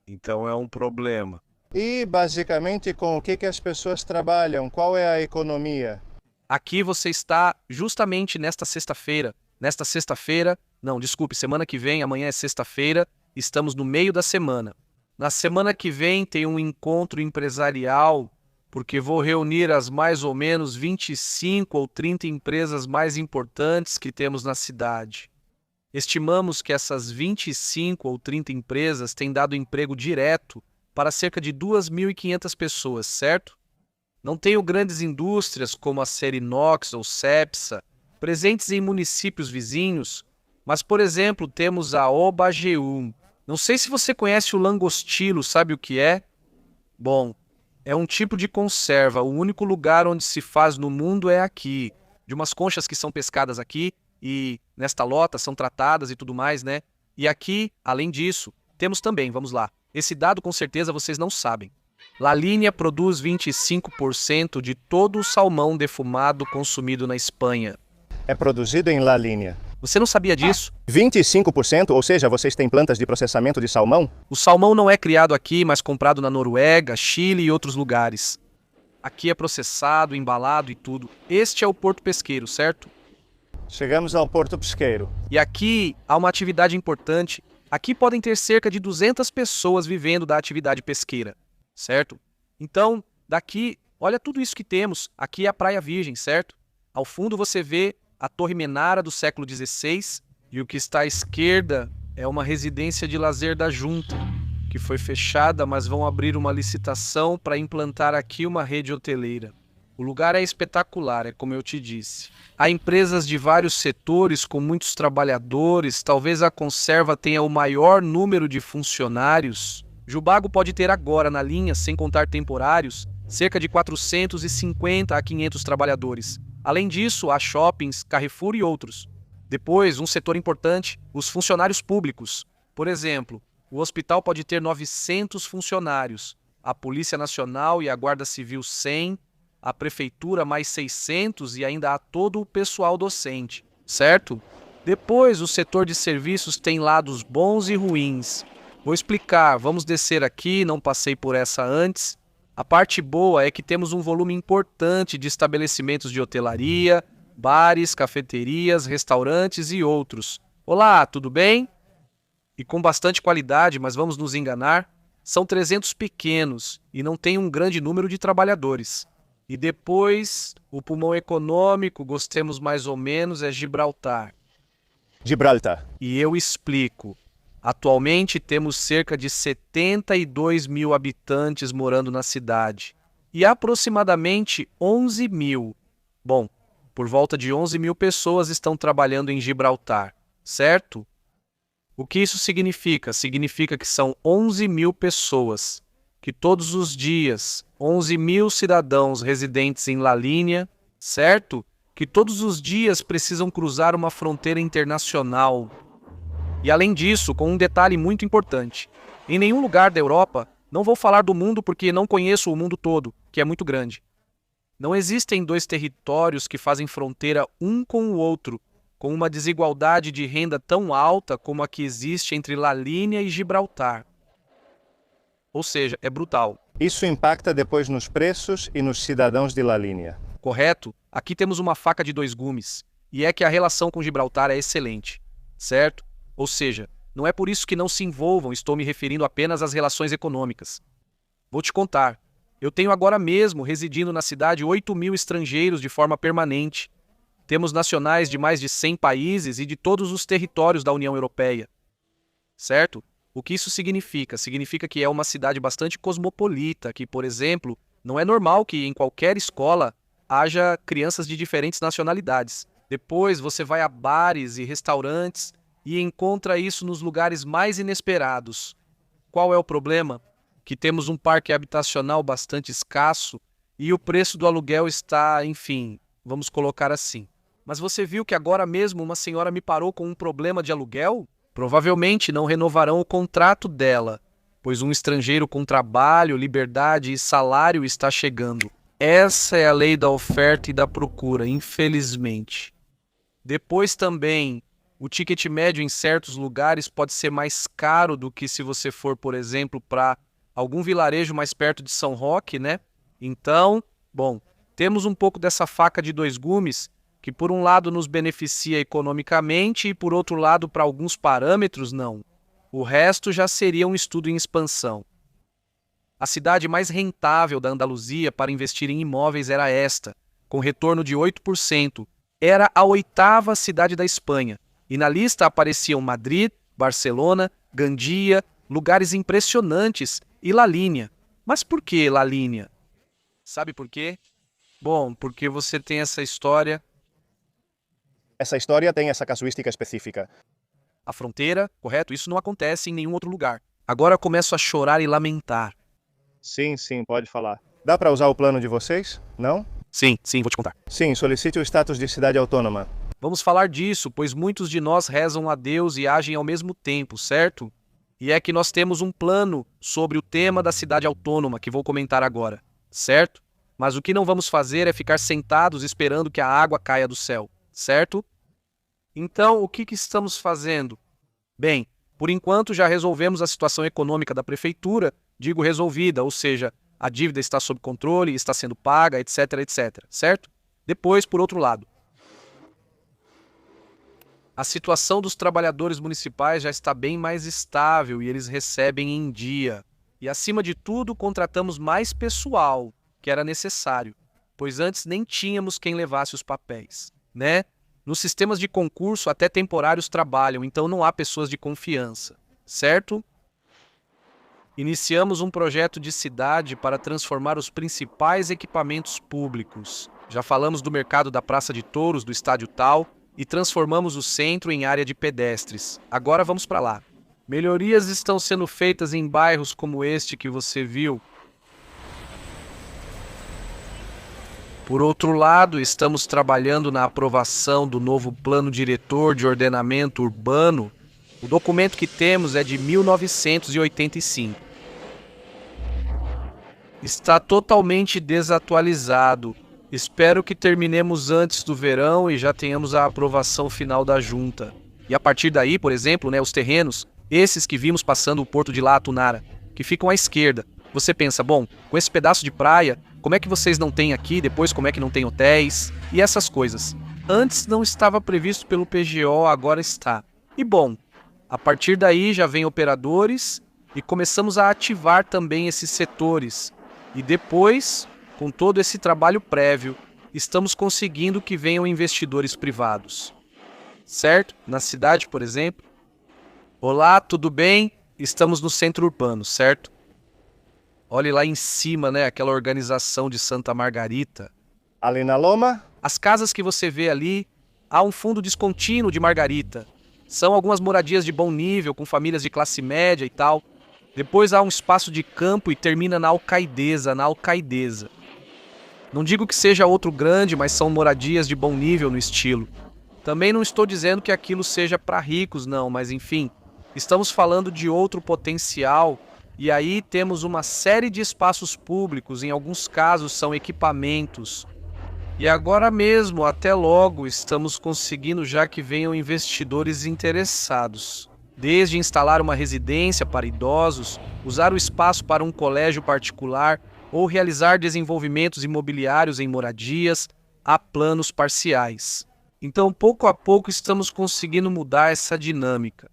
Então é um problema. E, basicamente, com o que as pessoas trabalham? Qual é a economia? Aqui você está justamente nesta sexta-feira. Não, desculpe, semana que vem, amanhã é sexta-feira, estamos no meio da semana. Na semana que vem tem um encontro empresarial, porque vou reunir as mais ou menos 25 ou 30 empresas mais importantes que temos na cidade. Estimamos que essas 25 ou 30 empresas têm dado emprego direto para cerca de 2.500 pessoas, certo? Não tenho grandes indústrias como a Serinox ou Cepsa, presentes em municípios vizinhos, mas, por exemplo, temos a Obageum. Não sei se você conhece o langostilo, sabe o que é? Bom, é um tipo de conserva, o único lugar onde se faz no mundo é aqui. De umas conchas que são pescadas aqui e nesta lota são tratadas e tudo mais, né? E aqui, além disso, temos também, vamos lá, esse dado com certeza vocês não sabem. La Línea produz 25% de todo o salmão defumado consumido na Espanha. É produzido em La Línea. Você não sabia disso? 25%? Ou seja, vocês têm plantas de processamento de salmão? O salmão não é criado aqui, mas comprado na Noruega, Chile e outros lugares. Aqui é processado, embalado e tudo. Este é o porto pesqueiro, certo? Chegamos ao porto pesqueiro. E aqui há uma atividade importante. Aqui podem ter cerca de 200 pessoas vivendo da atividade pesqueira, certo? Então, daqui, olha tudo isso que temos. Aqui é a Praia Virgem, certo? Ao fundo você vê a Torre Menara do século XVI e o que está à esquerda é uma residência de lazer da Junta, que foi fechada, mas vão abrir uma licitação para implantar aqui uma rede hoteleira. O lugar é espetacular, é como eu te disse. Há empresas de vários setores com muitos trabalhadores, talvez a conserva tenha o maior número de funcionários. Jubago pode ter agora na linha, sem contar temporários, cerca de 450 a 500 trabalhadores. Além disso, há shoppings, Carrefour e outros. Depois, um setor importante, os funcionários públicos. Por exemplo, o hospital pode ter 900 funcionários, a Polícia Nacional e a Guarda Civil 100, a Prefeitura mais 600 e ainda há todo o pessoal docente, certo? Depois, o setor de serviços tem lados bons e ruins. Vou explicar, vamos descer aqui, não passei por essa antes. A parte boa é que temos um volume importante de estabelecimentos de hotelaria, bares, cafeterias, restaurantes e outros. Olá, tudo bem? E com bastante qualidade, mas vamos nos enganar, são 300 pequenos e não tem um grande número de trabalhadores. E depois, o pulmão econômico, gostemos mais ou menos, é Gibraltar. Gibraltar. E eu explico. Atualmente temos cerca de 72 mil habitantes morando na cidade e aproximadamente 11 mil. Bom, por volta de 11 mil pessoas estão trabalhando em Gibraltar, certo? O que isso significa? Significa que são 11 mil pessoas, que todos os dias, 11 mil cidadãos residentes em La Línea, certo? Que todos os dias precisam cruzar uma fronteira internacional. E além disso, com um detalhe muito importante, em nenhum lugar da Europa, não vou falar do mundo porque não conheço o mundo todo, que é muito grande. Não existem dois territórios que fazem fronteira um com o outro, com uma desigualdade de renda tão alta como a que existe entre Lalínia e Gibraltar. Ou seja, é brutal. Isso impacta depois nos preços e nos cidadãos de Lalínia. Correto? Aqui temos uma faca de dois gumes, e é que a relação com Gibraltar é excelente, certo? Ou seja, não é por isso que não se envolvam, estou me referindo apenas às relações econômicas. Vou te contar, eu tenho agora mesmo, residindo na cidade, 8.000 estrangeiros de forma permanente. Temos nacionais de mais de 100 países e de todos os territórios da União Europeia. Certo? O que isso significa? Significa que é uma cidade bastante cosmopolita, que, por exemplo, não é normal que em qualquer escola haja crianças de diferentes nacionalidades. Depois você vai a bares e restaurantes e encontra isso nos lugares mais inesperados. Qual é o problema? Que temos um parque habitacional bastante escasso e o preço do aluguel está, enfim, vamos colocar assim. Mas você viu que agora mesmo uma senhora me parou com um problema de aluguel? Provavelmente não renovarão o contrato dela, pois um estrangeiro com trabalho, liberdade e salário está chegando. Essa é a lei da oferta e da procura, infelizmente. Depois também, o ticket médio em certos lugares pode ser mais caro do que se você for, por exemplo, para algum vilarejo mais perto de São Roque, né? Então, bom, temos um pouco dessa faca de dois gumes, que por um lado nos beneficia economicamente e por outro lado, para alguns parâmetros, não. O resto já seria um estudo em expansão. A cidade mais rentável da Andaluzia para investir em imóveis era esta, com retorno de 8%. Era a 8ª cidade da Espanha, e na lista apareciam Madrid, Barcelona, Gandia, lugares impressionantes e Lalínia. Mas por que Lalínia? Sabe por quê? Bom, porque você tem essa história. Essa história tem essa casuística específica. A fronteira, correto? Isso não acontece em nenhum outro lugar. Agora começo a chorar e lamentar. Sim, pode falar. Dá para usar o plano de vocês? Não? Sim, vou te contar. Sim, solicite o status de cidade autônoma. Vamos falar disso, pois muitos de nós rezam a Deus e agem ao mesmo tempo, certo? E é que nós temos um plano sobre o tema da cidade autônoma que vou comentar agora, certo? Mas o que não vamos fazer é ficar sentados esperando que a água caia do céu, certo? Então, o que estamos fazendo? Bem, por enquanto já resolvemos a situação econômica da prefeitura, digo resolvida, ou seja, a dívida está sob controle, está sendo paga, etc, certo? Depois, por outro lado, a situação dos trabalhadores municipais já está bem mais estável e eles recebem em dia. E, acima de tudo, contratamos mais pessoal, que era necessário, pois antes nem tínhamos quem levasse os papéis, né? Nos sistemas de concurso, até temporários trabalham, então não há pessoas de confiança, certo? Iniciamos um projeto de cidade para transformar os principais equipamentos públicos. Já falamos do mercado da Praça de Touros, do Estádio Tal, e transformamos o centro em área de pedestres. Agora vamos para lá. Melhorias estão sendo feitas em bairros como este que você viu. Por outro lado, estamos trabalhando na aprovação do novo Plano Diretor de Ordenamento Urbano. O documento que temos é de 1985. Está totalmente desatualizado. Espero que terminemos antes do verão e já tenhamos a aprovação final da junta. E a partir daí, por exemplo, os terrenos, esses que vimos passando o porto de La Tunara, que ficam à esquerda. Você pensa, bom, com esse pedaço de praia, como é que vocês não têm aqui, depois como é que não tem hotéis e essas coisas. Antes não estava previsto pelo PGO, agora está. E bom, a partir daí já vem operadores e começamos a ativar também esses setores. E depois, com todo esse trabalho prévio, estamos conseguindo que venham investidores privados. Certo? Na cidade, por exemplo. Olá, tudo bem? Estamos no centro urbano, certo? Olhe lá em cima, aquela organização de Santa Margarita. Ali na loma? As casas que você vê ali, há um fundo descontínuo de Margarita. São algumas moradias de bom nível, com famílias de classe média e tal. Depois há um espaço de campo e termina na Alcaideza. Não digo que seja outro grande, mas são moradias de bom nível no estilo. Também não estou dizendo que aquilo seja para ricos, não, mas enfim, estamos falando de outro potencial E aí temos uma série de espaços públicos, em alguns casos são equipamentos. E agora mesmo, até logo, estamos conseguindo já que venham investidores interessados. Desde instalar uma residência para idosos, usar o espaço para um colégio particular ou realizar desenvolvimentos imobiliários em moradias, há planos parciais. Então, pouco a pouco, estamos conseguindo mudar essa dinâmica.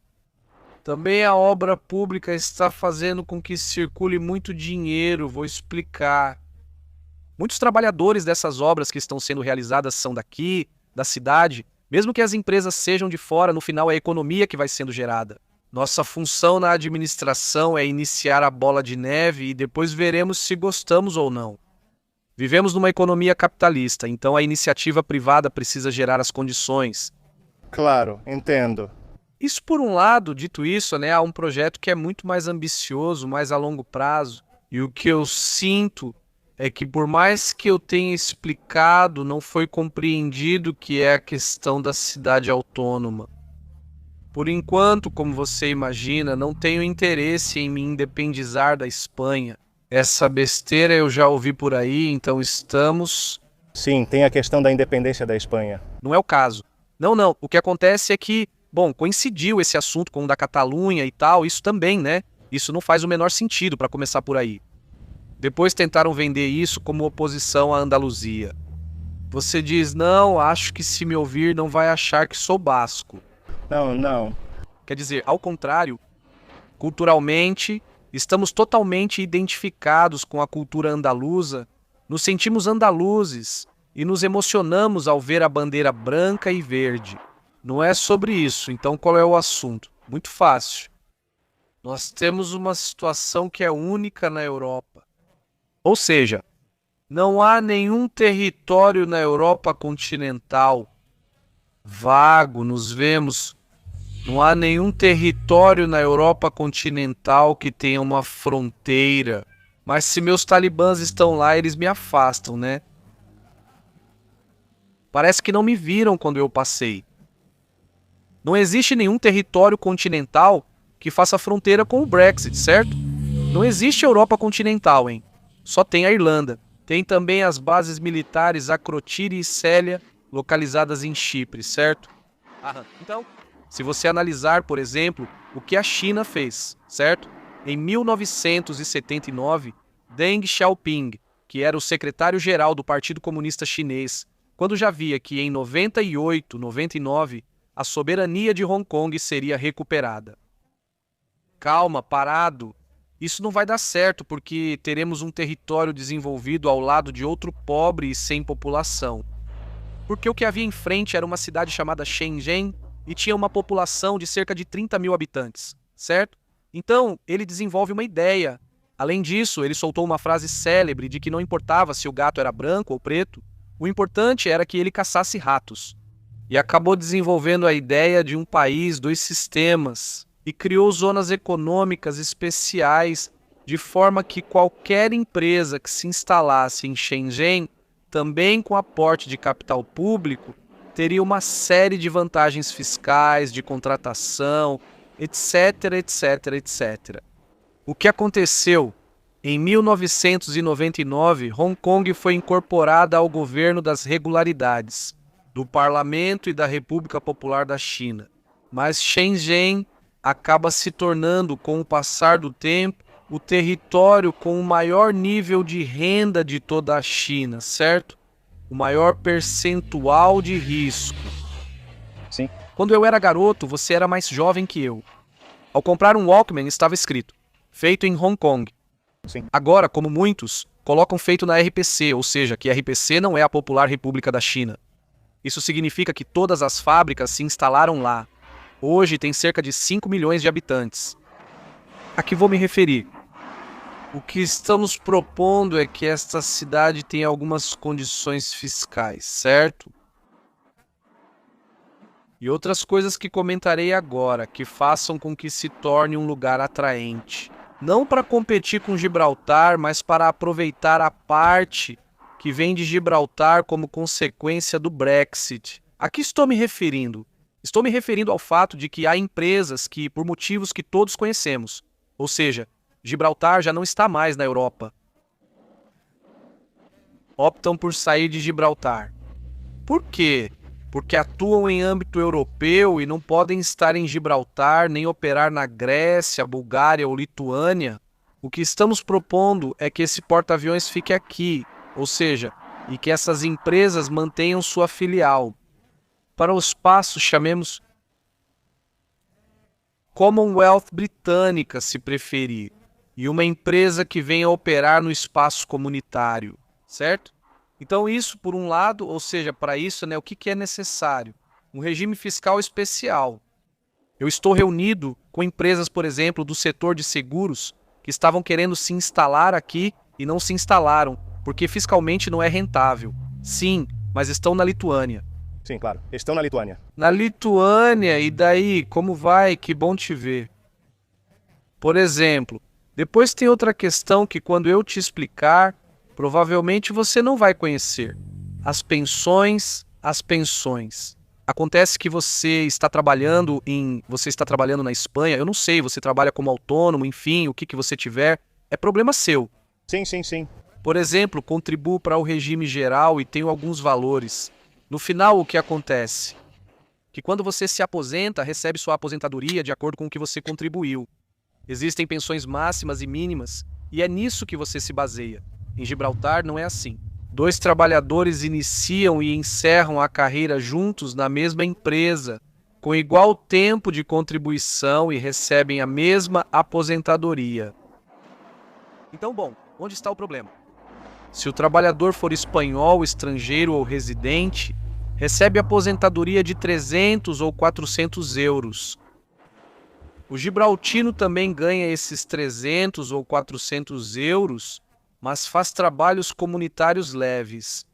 Também a obra pública está fazendo com que circule muito dinheiro, vou explicar. Muitos trabalhadores dessas obras que estão sendo realizadas são daqui, da cidade. Mesmo que as empresas sejam de fora, no final é a economia que vai sendo gerada. Nossa função na administração é iniciar a bola de neve e depois veremos se gostamos ou não. Vivemos numa economia capitalista, então a iniciativa privada precisa gerar as condições. Claro, entendo. Isso por um lado, dito isso, há um projeto que é muito mais ambicioso, mais a longo prazo. E o que eu sinto é que por mais que eu tenha explicado, não foi compreendido que é a questão da cidade autônoma. Por enquanto, como você imagina, não tenho interesse em me independizar da Espanha. Essa besteira eu já ouvi por aí, então estamos... Sim, tem a questão da independência da Espanha. Não é o caso. Não. O que acontece é que, coincidiu esse assunto com o da Catalunha e tal, isso também, né? Isso não faz o menor sentido para começar por aí. Depois tentaram vender isso como oposição à Andaluzia. Você diz, não, acho que se me ouvir não vai achar que sou basco. Não. Quer dizer, ao contrário, culturalmente, estamos totalmente identificados com a cultura andaluza, nos sentimos andaluzes e nos emocionamos ao ver a bandeira branca e verde. Não é sobre isso, então qual é o assunto? Muito fácil. Nós temos uma situação que é única na Europa. Ou seja, não há nenhum território na Europa continental vago, nos vemos. Não há nenhum território na Europa continental que tenha uma fronteira. Mas se meus talibãs estão lá, eles me afastam, né? Parece que não me viram quando eu passei. Não existe nenhum território continental que faça fronteira com o Brexit, certo? Não existe Europa continental, hein? Só tem a Irlanda. Tem também as bases militares Akrotiri e Célia, localizadas em Chipre, certo? Então, se você analisar, por exemplo, o que a China fez, certo? Em 1979, Deng Xiaoping, que era o secretário-geral do Partido Comunista Chinês, quando já via que em 98, 99, a soberania de Hong Kong seria recuperada. Calma, parado. Isso não vai dar certo porque teremos um território desenvolvido ao lado de outro pobre e sem população. Porque o que havia em frente era uma cidade chamada Shenzhen e tinha uma população de cerca de 30 mil habitantes, certo? Então, ele desenvolve uma ideia. Além disso, ele soltou uma frase célebre de que não importava se o gato era branco ou preto, o importante era que ele caçasse ratos. E acabou desenvolvendo a ideia de um país, dois sistemas, e criou zonas econômicas especiais, de forma que qualquer empresa que se instalasse em Shenzhen, também com aporte de capital público, teria uma série de vantagens fiscais, de contratação, etc, etc, etc. O que aconteceu? Em 1999, Hong Kong foi incorporada ao governo das regularidades, do Parlamento e da República Popular da China. Mas Shenzhen acaba se tornando, com o passar do tempo, o território com o maior nível de renda de toda a China, certo? O maior percentual de risco. Sim. Quando eu era garoto, você era mais jovem que eu. Ao comprar um Walkman estava escrito, feito em Hong Kong. Sim. Agora, como muitos, colocam feito na RPC, ou seja, que a RPC não é a Popular República da China. Isso significa que todas as fábricas se instalaram lá. Hoje tem cerca de 5 milhões de habitantes. A que vou me referir? O que estamos propondo é que esta cidade tenha algumas condições fiscais, certo? E outras coisas que comentarei agora, que façam com que se torne um lugar atraente. Não para competir com Gibraltar, mas para aproveitar a parte que vem de Gibraltar como consequência do Brexit. A que estou me referindo? Estou me referindo ao fato de que há empresas que, por motivos que todos conhecemos, ou seja, Gibraltar já não está mais na Europa. Optam por sair de Gibraltar. Por quê? Porque atuam em âmbito europeu e não podem estar em Gibraltar nem operar na Grécia, Bulgária ou Lituânia. O que estamos propondo é que esse porta-aviões fique aqui, ou seja, e que essas empresas mantenham sua filial. Para o espaço, chamemos Commonwealth Britânica, se preferir, e uma empresa que venha operar no espaço comunitário, certo? Então isso, por um lado, ou seja, para isso, o que é necessário? Um regime fiscal especial. Eu estou reunido com empresas, por exemplo, do setor de seguros, que estavam querendo se instalar aqui e não se instalaram, porque fiscalmente não é rentável. Sim, mas estão na Lituânia. Sim, claro. Estão na Lituânia. Na Lituânia, e daí? Como vai? Que bom te ver. Por exemplo, depois tem outra questão que quando eu te explicar, provavelmente você não vai conhecer. As pensões. Acontece que você está trabalhando na Espanha, eu não sei, você trabalha como autônomo, enfim, o que você tiver, é problema seu. Sim. Por exemplo, contribuo para o regime geral e tenho alguns valores. No final, o que acontece? Que quando você se aposenta, recebe sua aposentadoria de acordo com o que você contribuiu. Existem pensões máximas e mínimas, e é nisso que você se baseia. Em Gibraltar não é assim. 2 trabalhadores iniciam e encerram a carreira juntos na mesma empresa, com igual tempo de contribuição e recebem a mesma aposentadoria. Então, bom, onde está o problema? Se o trabalhador for espanhol, estrangeiro ou residente, recebe aposentadoria de 300 ou 400 euros. O gibraltino também ganha esses 300 ou 400 euros, mas faz trabalhos comunitários leves.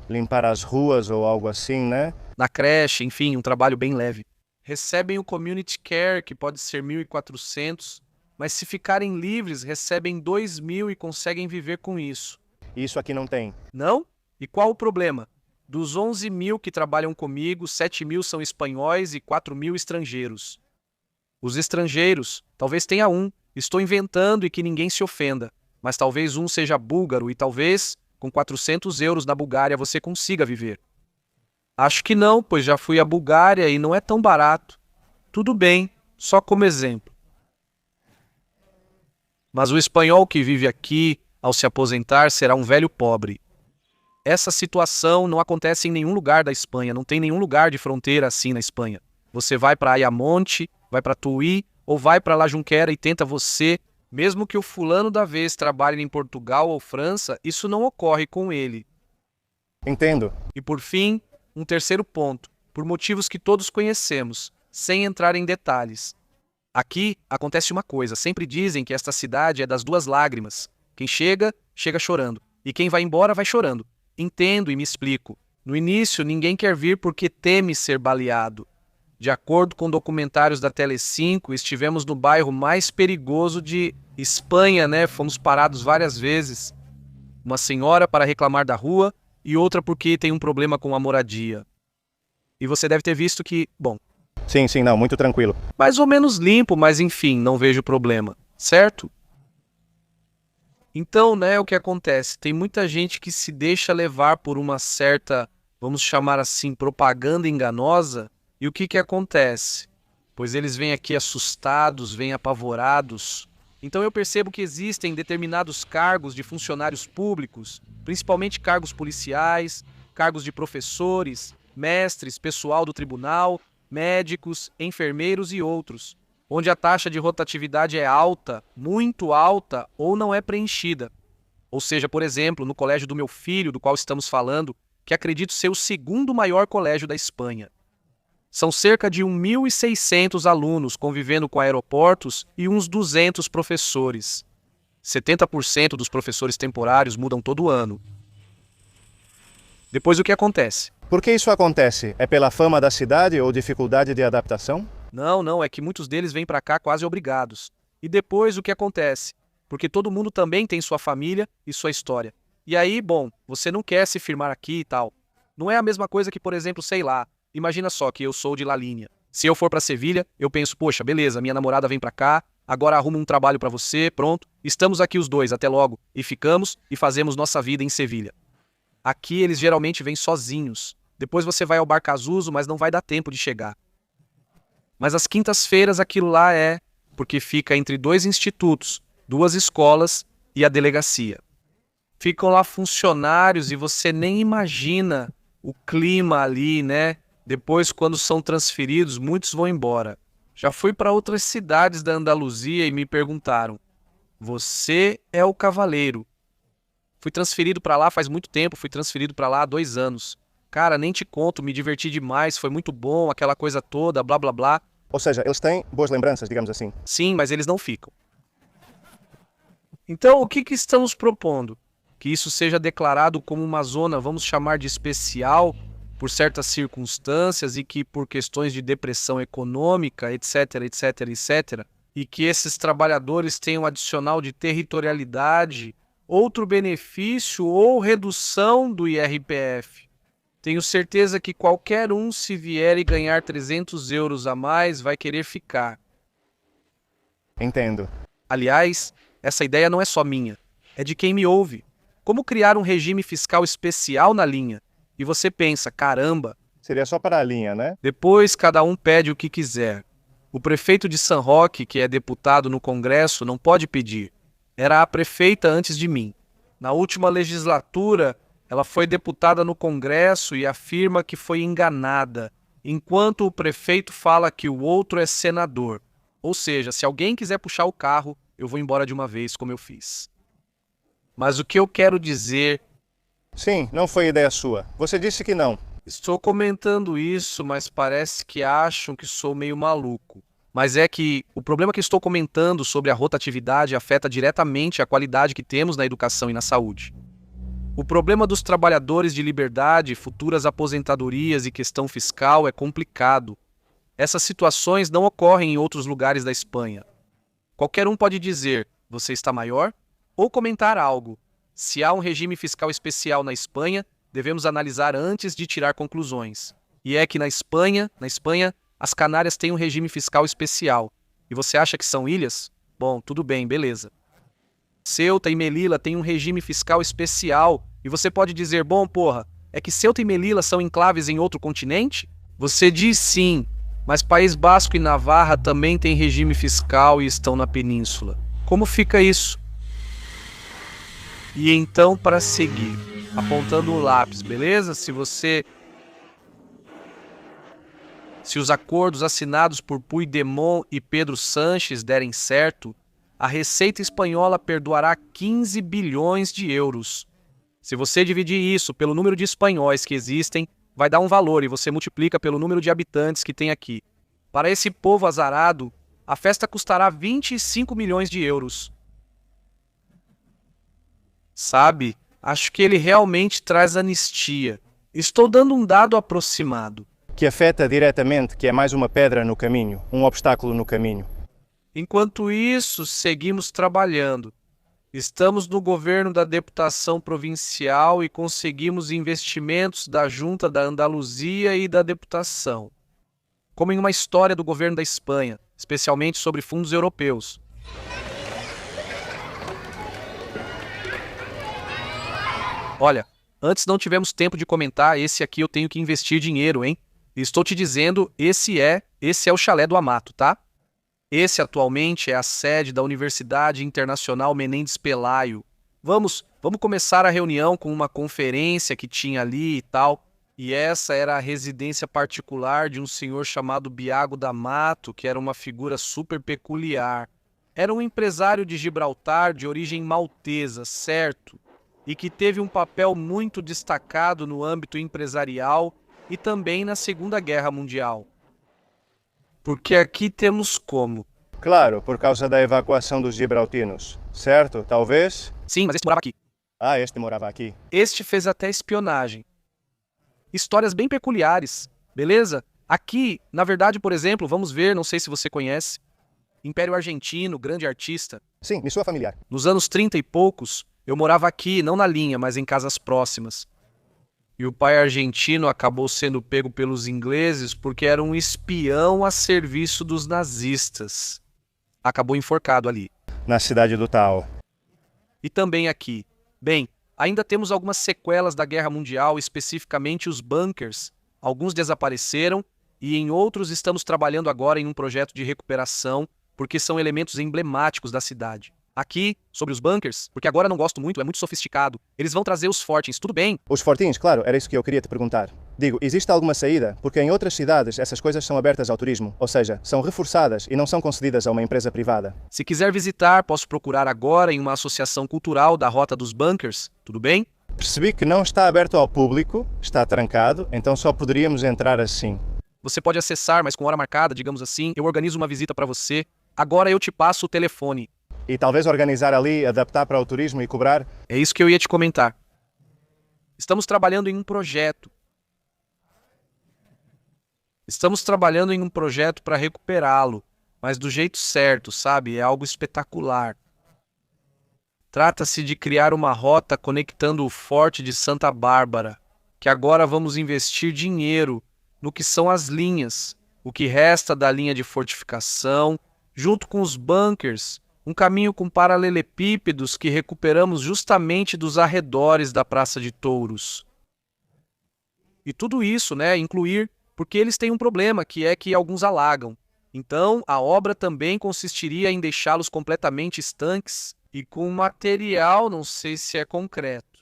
Limpar as ruas ou algo assim, né? Na creche, enfim, um trabalho bem leve. Recebem o community care, que pode ser 1.400, mas se ficarem livres, recebem 2.000 e conseguem viver com isso. Isso aqui não tem. Não? E qual o problema? Dos 11.000 que trabalham comigo, 7.000 são espanhóis e 4.000 estrangeiros. Os estrangeiros, talvez tenha um, estou inventando e que ninguém se ofenda, mas talvez um seja búlgaro e talvez, com 400 euros na Bulgária, você consiga viver. Acho que não, pois já fui à Bulgária e não é tão barato. Tudo bem, só como exemplo. Mas o espanhol que vive aqui, ao se aposentar, será um velho pobre. Essa situação não acontece em nenhum lugar da Espanha, não tem nenhum lugar de fronteira assim na Espanha. Você vai para Ayamonte, vai para Tui ou vai para La Junquera e tenta você, mesmo que o fulano da vez trabalhe em Portugal ou França, isso não ocorre com ele. Entendo. E por fim, um terceiro ponto, por motivos que todos conhecemos, sem entrar em detalhes. Aqui acontece uma coisa, sempre dizem que esta cidade é das 2 lágrimas. Quem chega, chega chorando. E quem vai embora, vai chorando. Entendo e me explico. No início, ninguém quer vir porque teme ser baleado. De acordo com documentários da Tele5, estivemos no bairro mais perigoso de Espanha, Fomos parados várias vezes. Uma senhora para reclamar da rua e outra porque tem um problema com a moradia. E você deve ter visto que, Sim, não, muito tranquilo. mais ou menos limpo, mas enfim, não vejo problema, certo? Então, o que acontece? Tem muita gente que se deixa levar por uma certa, vamos chamar assim, propaganda enganosa. E o que acontece? Pois eles vêm aqui assustados, vêm apavorados. Então eu percebo que existem determinados cargos de funcionários públicos, principalmente cargos policiais, cargos de professores, mestres, pessoal do tribunal, médicos, enfermeiros e outros, onde a taxa de rotatividade é alta, muito alta ou não é preenchida. Ou seja, por exemplo, no colégio do meu filho, do qual estamos falando, que acredito ser o 2º maior colégio da Espanha. São cerca de 1.600 alunos convivendo com aeroportos e uns 200 professores. 70% dos professores temporários mudam todo ano. Depois o que acontece? Por que isso acontece? É pela fama da cidade ou dificuldade de adaptação? Não, é que muitos deles vêm para cá quase obrigados. E depois o que acontece? Porque todo mundo também tem sua família e sua história. E aí, você não quer se firmar aqui e tal. Não é a mesma coisa que, por exemplo, sei lá, imagina só que eu sou de La Linha. Se eu for para Sevilha, eu penso, poxa, beleza, minha namorada vem para cá, agora arrumo um trabalho para você, pronto, estamos aqui os dois, até logo, e ficamos e fazemos nossa vida em Sevilha. Aqui eles geralmente vêm sozinhos. Depois você vai ao Bar Casuso, mas não vai dar tempo de chegar. Mas às quintas-feiras aquilo lá porque fica entre 2 institutos, 2 escolas e a delegacia. Ficam lá funcionários e você nem imagina o clima ali, né? Depois, quando são transferidos, muitos vão embora. Já fui para outras cidades da Andaluzia e me perguntaram: você é o cavaleiro? Fui transferido para lá faz muito tempo, fui transferido para lá há 2 anos. Cara, nem te conto, me diverti demais, foi muito bom, aquela coisa toda, blá blá blá. Ou seja, eles têm boas lembranças, digamos assim. Sim, mas eles não ficam. Então, o que estamos propondo? Que isso seja declarado como uma zona, vamos chamar de especial, por certas circunstâncias e que por questões de depressão econômica, etc, etc, etc, e que esses trabalhadores tenham adicional de territorialidade, outro benefício ou redução do IRPF. Tenho certeza que qualquer um, se vier e ganhar 300 euros a mais, vai querer ficar. Entendo. Aliás, essa ideia não é só minha, é de quem me ouve. Como criar um regime fiscal especial na linha? E você pensa, caramba. Seria só para a linha, né? Depois cada um pede o que quiser. O prefeito de San Roque, que é deputado no Congresso, não pode pedir. Era a prefeita antes de mim. Na última legislatura, ela foi deputada no Congresso e afirma que foi enganada, enquanto o prefeito fala que o outro é senador. Ou seja, se alguém quiser puxar o carro, eu vou embora de uma vez, como eu fiz. Mas o que eu quero dizer... Sim, não foi ideia sua. Você disse que não. Estou comentando isso, mas parece que acham que sou meio maluco. Mas é que o problema que estou comentando sobre a rotatividade afeta diretamente a qualidade que temos na educação e na saúde. O problema dos trabalhadores de liberdade, futuras aposentadorias e questão fiscal é complicado. Essas situações não ocorrem em outros lugares da Espanha. Qualquer um pode dizer, você está maior? Ou comentar algo. Se há um regime fiscal especial na Espanha, devemos analisar antes de tirar conclusões. E é que na Espanha, as Canárias têm um regime fiscal especial. E você acha que são ilhas? Bom, tudo bem, beleza. Ceuta e Melilla têm um regime fiscal especial. E você pode dizer, bom, porra, é que Ceuta e Melilla são enclaves em outro continente? Você diz sim, mas País Basco e Navarra também têm regime fiscal e estão na península. Como fica isso? E então, para seguir, apontando o lápis, beleza? Se os acordos assinados por Puigdemont e Pedro Sánchez derem certo, a Receita Espanhola perdoará 15 bilhões de euros. Se você dividir isso pelo número de espanhóis que existem, vai dar um valor e você multiplica pelo número de habitantes que tem aqui. Para esse povo azarado, a festa custará 25 milhões de euros. Sabe, acho que ele realmente traz anistia. Estou dando um dado aproximado. Que afeta diretamente, que é mais uma pedra no caminho, um obstáculo no caminho. Enquanto isso, seguimos trabalhando. Estamos no governo da deputação provincial e conseguimos investimentos da Junta da Andaluzia e da deputação. Como em uma história do governo da Espanha, especialmente sobre fundos europeus. Olha, antes não tivemos tempo de comentar, esse aqui eu tenho que investir dinheiro, hein? E estou te dizendo, esse é o chalé do Amato, tá? Esse atualmente é a sede da Universidade Internacional Menéndez Pelayo. Vamos começar a reunião com uma conferência que tinha ali e tal. E essa era a residência particular de um senhor chamado Biago da Mato, que era uma figura super peculiar. Era um empresário de Gibraltar de origem maltesa, certo? E que teve um papel muito destacado no âmbito empresarial e também na Segunda Guerra Mundial. Porque aqui temos como? Claro, por causa da evacuação dos gibraltinos, certo? Talvez? Sim, mas este morava aqui. Ah, este morava aqui. Este fez até espionagem. Histórias bem peculiares, beleza? Aqui, na verdade, por exemplo, vamos ver, não sei se você conhece, Império Argentino, grande artista. Sim, me soa familiar. Nos anos 30 e poucos, eu morava aqui, não na linha, mas em casas próximas. E o pai argentino acabou sendo pego pelos ingleses porque era um espião a serviço dos nazistas. acabou enforcado ali. Na cidade do Tao. E também aqui. Bem, ainda temos algumas sequelas da Guerra Mundial, especificamente os bunkers. Alguns desapareceram e em outros estamos trabalhando agora em um projeto de recuperação, porque são elementos emblemáticos da cidade. Aqui, sobre os bunkers, porque agora não gosto muito, é muito sofisticado. Eles vão trazer os fortins, tudo bem? Os fortins, claro, era isso que eu queria te perguntar. Digo, existe alguma saída? Porque em outras cidades essas coisas são abertas ao turismo, ou seja, são reforçadas e não são concedidas a uma empresa privada. Se quiser visitar, posso procurar agora em uma associação cultural da Rota dos Bunkers, tudo bem? Percebi que não está aberto ao público, está trancado, então só poderíamos entrar assim. Você pode acessar, mas com hora marcada, digamos assim, eu organizo uma visita para você. Agora eu te passo o telefone. E talvez organizar ali, adaptar para o turismo e cobrar. É isso que eu ia te comentar. Estamos trabalhando em um projeto. Estamos trabalhando em um projeto para recuperá-lo, mas do jeito certo, sabe? É algo espetacular. Trata-se de criar uma rota conectando o Forte de Santa Bárbara, que agora vamos investir dinheiro no que são as linhas, o que resta da linha de fortificação, junto com os bunkers, um caminho com paralelepípedos que recuperamos justamente dos arredores da Praça de Touros. E tudo isso, incluir, porque eles têm um problema, que é que alguns alagam. Então, a obra também consistiria em deixá-los completamente estanques e com material, não sei se é concreto,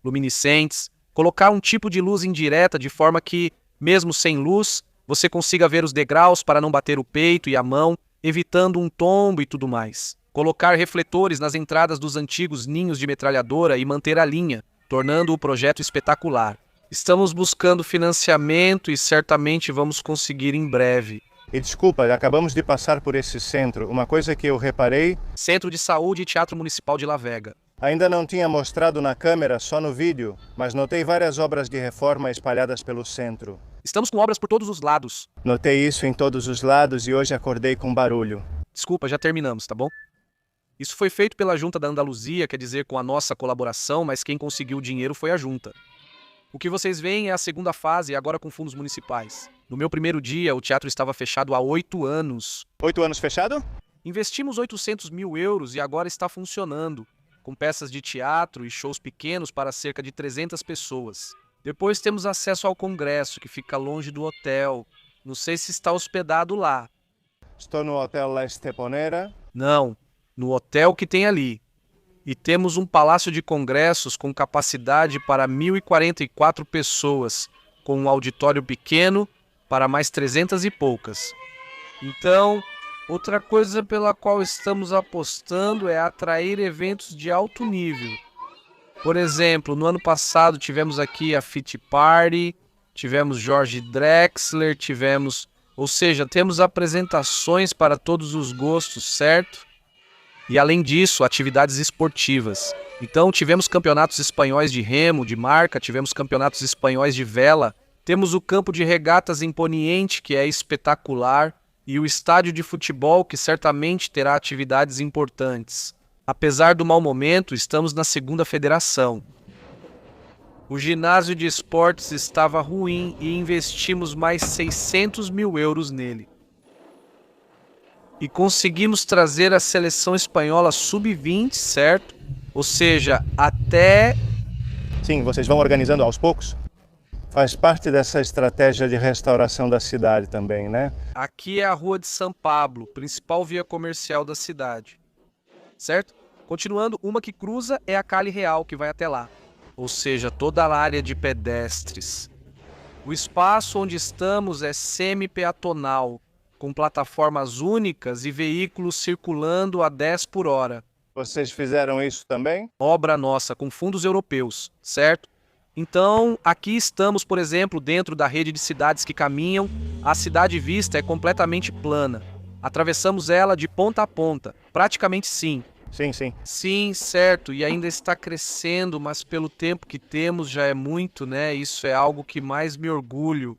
luminescentes, colocar um tipo de luz indireta de forma que, mesmo sem luz, você consiga ver os degraus para não bater o peito e a mão, evitando um tombo e tudo mais. Colocar refletores nas entradas dos antigos ninhos de metralhadora e manter a linha, tornando o projeto espetacular. Estamos buscando financiamento e certamente vamos conseguir em breve. E desculpa, acabamos de passar por esse centro. Uma coisa que eu reparei... Centro de Saúde e Teatro Municipal de La Vega. Ainda não tinha mostrado na câmera, só no vídeo, mas notei várias obras de reforma espalhadas pelo centro. Estamos com obras por todos os lados. Notei isso em todos os lados e hoje acordei com barulho. Desculpa, já terminamos, tá bom? Isso foi feito pela Junta da Andaluzia, quer dizer, com a nossa colaboração, mas quem conseguiu o dinheiro foi a Junta. O que vocês veem é a segunda fase, agora com fundos municipais. No meu primeiro dia, o teatro estava fechado há 8 anos. 8 anos fechado? Investimos 800 mil euros e agora está funcionando, com peças de teatro e shows pequenos para cerca de 300 pessoas. Depois temos acesso ao congresso, que fica longe do hotel. Não sei se está hospedado lá. Estou no Hotel La Esteponera. Não, no hotel que tem ali. E temos um palácio de congressos com capacidade para 1.044 pessoas, com um auditório pequeno para mais 300 e poucas. Então, outra coisa pela qual estamos apostando é atrair eventos de alto nível. Por exemplo, no ano passado tivemos aqui a Fit Party, tivemos George Drexler, ou seja, temos apresentações para todos os gostos, certo? E além disso, atividades esportivas. Então tivemos campeonatos espanhóis de remo, de marca, tivemos campeonatos espanhóis de vela, temos o campo de regatas em Poniente, que é espetacular, e o estádio de futebol, que certamente terá atividades importantes. Apesar do mau momento, estamos na segunda federação. O ginásio de esportes estava ruim e investimos mais 600 mil euros nele. E conseguimos trazer a seleção espanhola sub-20, certo? Ou seja, até... Sim, vocês vão organizando aos poucos? Faz parte dessa estratégia de restauração da cidade também, né? Aqui é a Rua de São Pablo, principal via comercial da cidade. Certo? Continuando, uma que cruza é a Calle Real, que vai até lá. Ou seja, toda a área de pedestres. O espaço onde estamos é semi-peatonal, com plataformas únicas e veículos circulando a 10 por hora. Vocês fizeram isso também? Obra nossa, com fundos europeus, certo? Então, aqui estamos, por exemplo, dentro da rede de cidades que caminham. A cidade vista é completamente plana. Atravessamos ela de ponta a ponta, praticamente sim. Sim, sim. Sim, certo, e ainda está crescendo, mas pelo tempo que temos já é muito, né? Isso é algo que mais me orgulho.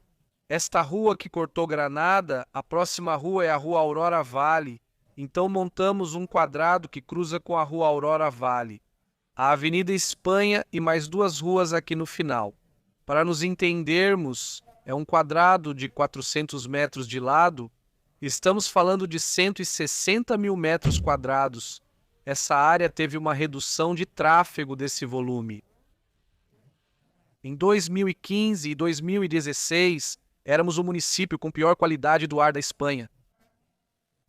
Esta rua que cortou Granada, a próxima rua é a Rua Aurora Vale. Então montamos um quadrado que cruza com a Rua Aurora Vale, a Avenida Espanha e mais 2 ruas aqui no final. Para nos entendermos, é um quadrado de 400 metros de lado Estamos falando de 160 mil metros quadrados. Essa área teve uma redução de tráfego desse volume. Em 2015 e 2016, éramos o município com pior qualidade do ar da Espanha.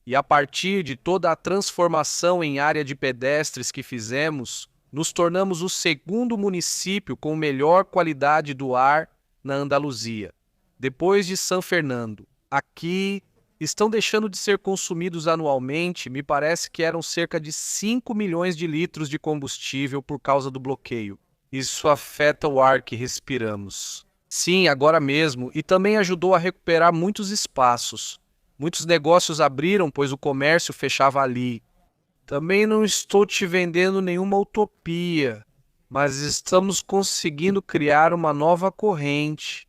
E a partir de toda a transformação em área de pedestres que fizemos, nos tornamos o segundo município com melhor qualidade do ar na Andaluzia, depois de San Fernando. Aqui estão deixando de ser consumidos anualmente, me parece que eram cerca de 5 milhões de litros de combustível por causa do bloqueio. Isso afeta o ar que respiramos. Sim, agora mesmo, e também ajudou a recuperar muitos espaços. Muitos negócios abriram, pois o comércio fechava ali. Também não estou te vendendo nenhuma utopia, mas estamos conseguindo criar uma nova corrente.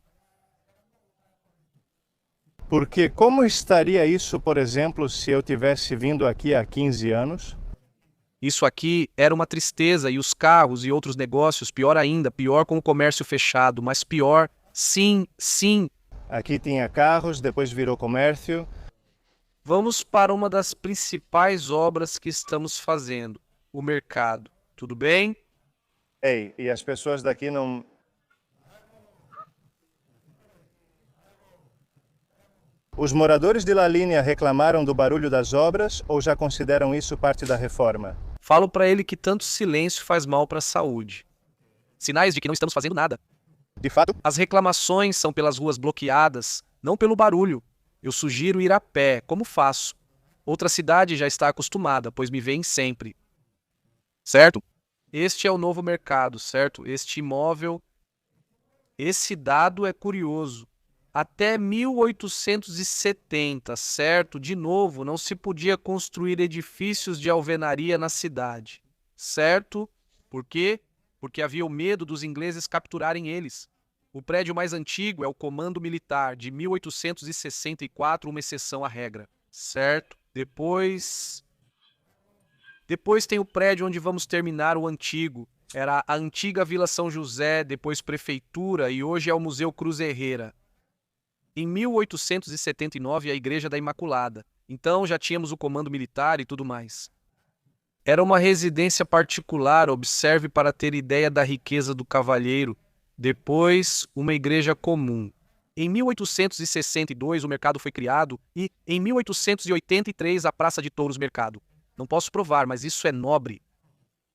Porque como estaria isso, por exemplo, se eu tivesse vindo aqui há 15 anos? Isso aqui era uma tristeza, e os carros e outros negócios, pior ainda, pior com o comércio fechado, mas pior, sim. Aqui tinha carros, depois virou comércio. Vamos para uma das principais obras que estamos fazendo, o mercado. Tudo bem? Ei, e as pessoas daqui não... Os moradores de La Línea reclamaram do barulho das obras ou já consideram isso parte da reforma? Falo para ele que tanto silêncio faz mal para a saúde. Sinais de que não estamos fazendo nada. De fato, As reclamações são pelas ruas bloqueadas, não pelo barulho. Eu sugiro ir a pé, como faço. Outra cidade já está acostumada, pois me veem sempre. Certo? Este é o novo mercado, certo? Este imóvel. Esse dado é curioso. Até 1870, certo? De novo, não se podia construir edifícios de alvenaria na cidade. Certo? Por quê? Porque havia o medo dos ingleses capturarem eles. O prédio mais antigo é o Comando Militar, de 1864, uma exceção à regra. Certo? Depois tem o prédio onde vamos terminar o antigo. Era a antiga Vila São José, depois Prefeitura, e hoje é o Museu Cruz Herrera. Em 1879, a Igreja da Imaculada. Então já tínhamos o Comando Militar e tudo mais. Era uma residência particular, observe para ter ideia da riqueza do cavalheiro. Depois, uma igreja comum. Em 1862, o mercado foi criado e, em 1883, a Praça de Touros Mercado. Não posso provar, mas isso é nobre.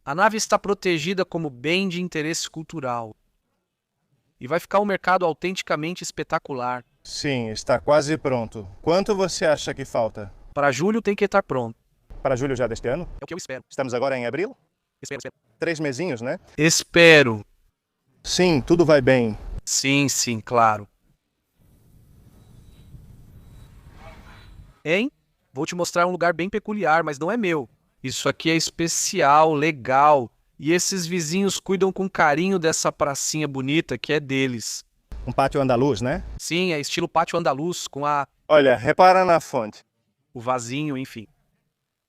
A nave está protegida como bem de interesse cultural. E vai ficar um mercado autenticamente espetacular. sim, está quase pronto. Quanto você acha que falta? Para julho tem que estar pronto. Para julho já deste ano? É o que eu espero. Estamos agora em abril? Espero. 3 mesinhos, né? Espero. Sim, tudo vai bem. Sim, claro. Hein? Vou te mostrar um lugar bem peculiar, mas não é meu. Isso aqui é especial, legal. E esses vizinhos cuidam com carinho dessa pracinha bonita que é deles. Um pátio andaluz, né? Sim, é estilo pátio andaluz, com Olha, repara na fonte. o vasinho, enfim.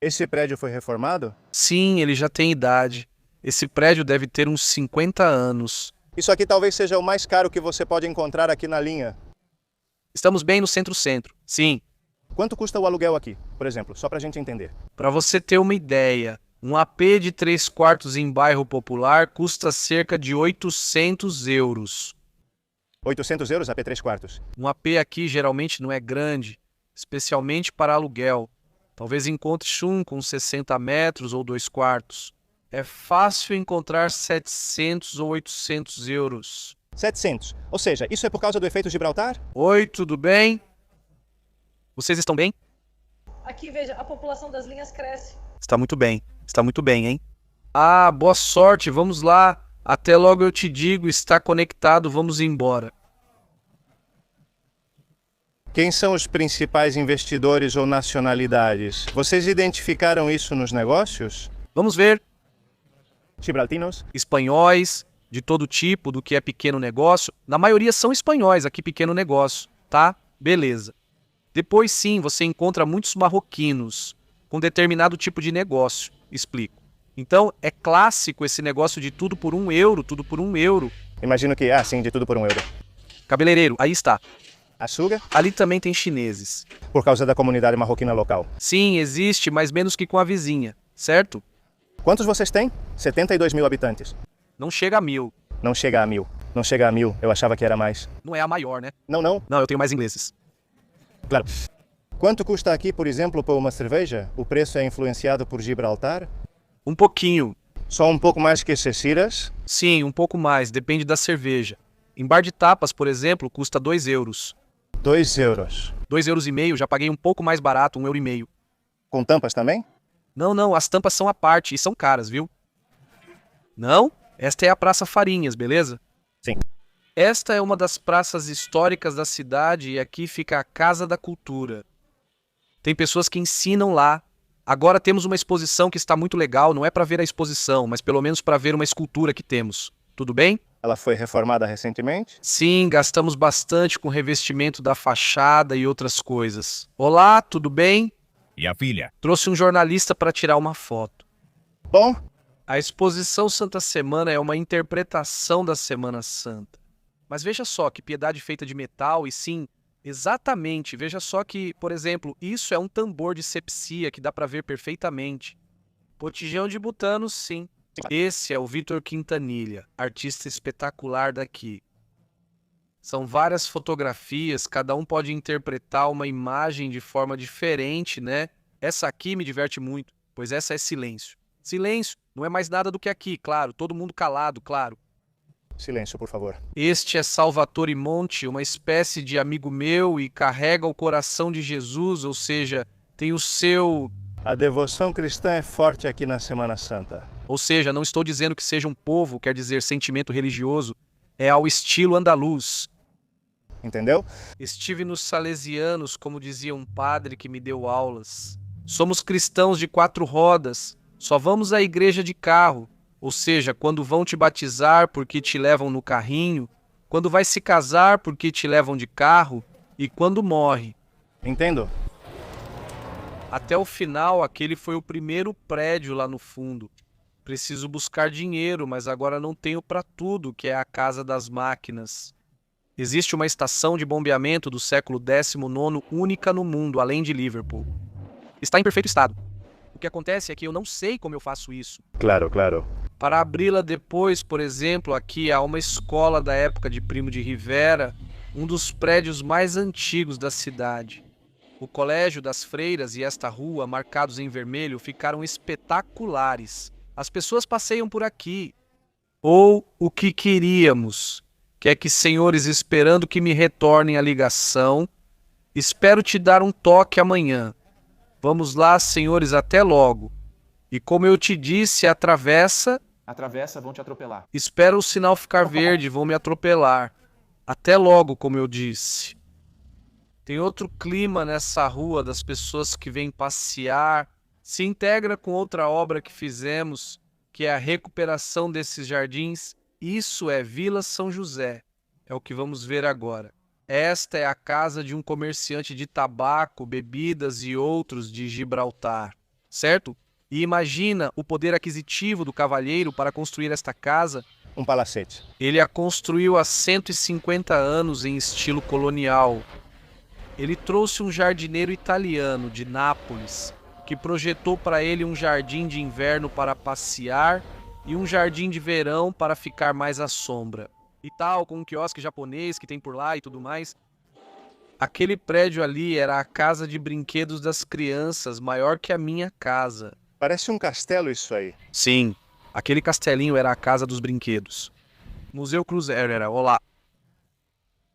Esse prédio foi reformado? Sim, ele já tem idade. Esse prédio deve ter uns 50 anos. Isso aqui talvez seja o mais caro que você pode encontrar aqui na linha. Estamos bem no centro-centro. Sim. Quanto custa o aluguel aqui, por exemplo, só pra gente entender? Para você ter uma ideia, um AP de 3 quartos em bairro popular custa cerca de 800 euros. 800 euros AP 3 quartos. Um AP aqui geralmente não é grande, especialmente para aluguel. Talvez encontre um com 60 metros ou 2 quartos. É fácil encontrar 700 ou 800 euros. 700. Ou seja, isso é por causa do efeito Gibraltar? Oi, tudo bem? Vocês estão bem? Aqui, veja, a população das linhas cresce. Está muito bem, hein? Ah, boa sorte, vamos lá. Até logo eu te digo, está conectado, vamos embora. Quem são os principais investidores ou nacionalidades? Vocês identificaram isso nos negócios? Vamos ver. Gibraltinos? Espanhóis, de todo tipo, do que é pequeno negócio. Na maioria são espanhóis, aqui pequeno negócio, tá? Beleza. Depois sim, você encontra muitos marroquinos com determinado tipo de negócio. Explico. Então, é clássico esse negócio de tudo por €1, tudo por €1. Imagino que, sim, de tudo por €1. Cabeleireiro, aí está. Açúcar? Ali também tem chineses. Por causa da comunidade marroquina local. Sim, existe, mas menos que com a vizinha, certo? Quantos vocês têm? 72 mil habitantes. Não chega a 1000. Não chega a 1000. Não chega a 1000. Eu achava que era mais. Não é a maior, né? Não, não. Não, eu tenho mais ingleses. Claro. Quanto custa aqui, por exemplo, por uma cerveja? O preço é influenciado por Gibraltar? Um pouquinho. Só um pouco mais que Ceciras? Sim, um pouco mais, depende da cerveja. Em bar de tapas, por exemplo, custa 2 euros. 2 euros. 2,5 € já paguei um pouco mais barato, 1,5 €. Com tampas também? Não, as tampas são à parte e são caras, viu? Não? Esta é a Praça Farinhas, beleza? Sim. Esta é uma das praças históricas da cidade e aqui fica a Casa da Cultura. Tem pessoas que ensinam lá. Agora temos uma exposição que está muito legal, não é para ver a exposição, mas pelo menos para ver uma escultura que temos. Tudo bem? Ela foi reformada recentemente? Sim, gastamos bastante com o revestimento da fachada e outras coisas. Olá, tudo bem? E a filha? Trouxe um jornalista para tirar uma foto. Bom, A exposição Santa Semana é uma interpretação da Semana Santa. Mas veja só que piedade feita de metal e sim, exatamente, veja só que, por exemplo, isso é um tambor de sepsia que dá para ver perfeitamente. Botijão de butano, sim. Esse é o Vitor Quintanilha, artista espetacular daqui. São várias fotografias, cada um pode interpretar uma imagem de forma diferente, né? Essa aqui me diverte muito, pois essa é silêncio. Silêncio, não é mais nada do que aqui, claro, todo mundo calado, claro. silêncio, por favor. Este é Salvatore Monte, uma espécie de amigo meu e carrega o coração de Jesus, ou seja, tem o seu... A devoção cristã é forte aqui na Semana Santa. Ou seja, não estou dizendo que seja um povo, quer dizer sentimento religioso, é ao estilo andaluz. Entendeu? Estive nos Salesianos, como dizia um padre que me deu aulas. Somos cristãos de 4 rodas, só vamos à igreja de carro, ou seja, quando vão te batizar porque te levam no carrinho, quando vai se casar porque te levam de carro e quando morre. Entendo. Até o final, aquele foi o primeiro prédio lá no fundo. Preciso buscar dinheiro, mas agora não tenho para tudo, que é a Casa das Máquinas. Existe uma estação de bombeamento do século XIX única no mundo, além de Liverpool. Está em perfeito estado. O que acontece é que eu não sei como eu faço isso. Claro, claro. Para abri-la depois, por exemplo, aqui há uma escola da época de Primo de Rivera, um dos prédios mais antigos da cidade. O Colégio das Freiras e esta rua, marcados em vermelho, ficaram espetaculares. As pessoas passeiam por aqui. Ou o que queríamos, que é que, senhores, esperando que me retornem a ligação, espero te dar um toque amanhã. Vamos lá, senhores, até logo. E como eu te disse, atravessa... Atravessa, vão te atropelar. Espero o sinal ficar verde, vão me atropelar. Até logo, como eu disse. Tem outro clima nessa rua das pessoas que vêm passear. Se integra com outra obra que fizemos, que é a recuperação desses jardins. Isso é Vila São José. É o que vamos ver agora. Esta é a casa de um comerciante de tabaco, bebidas e outros de Gibraltar. Certo? E imagina o poder aquisitivo do cavalheiro para construir esta casa. Um palacete. Ele a construiu há 150 anos em estilo colonial. Ele trouxe um jardineiro italiano de Nápoles, que projetou para ele um jardim de inverno para passear e um jardim de verão para ficar mais à sombra. E tal, com um quiosque japonês que tem por lá e tudo mais. Aquele prédio ali era a casa de brinquedos das crianças, maior que a minha casa. Parece um castelo isso aí. Sim, aquele castelinho era a casa dos brinquedos. Museu Cruzeiro era, olá.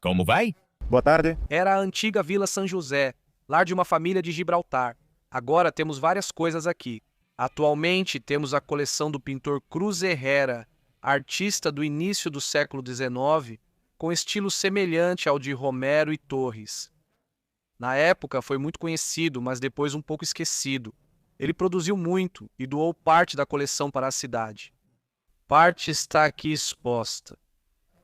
Como vai? Boa tarde. Era a antiga Vila São José, lar de uma família de Gibraltar. Agora temos várias coisas aqui. Atualmente temos a coleção do pintor Cruz Herrera, artista do início do século XIX, com estilo semelhante ao de Romero e Torres. Na época foi muito conhecido, mas depois um pouco esquecido. Ele produziu muito e doou parte da coleção para a cidade. Parte está aqui exposta.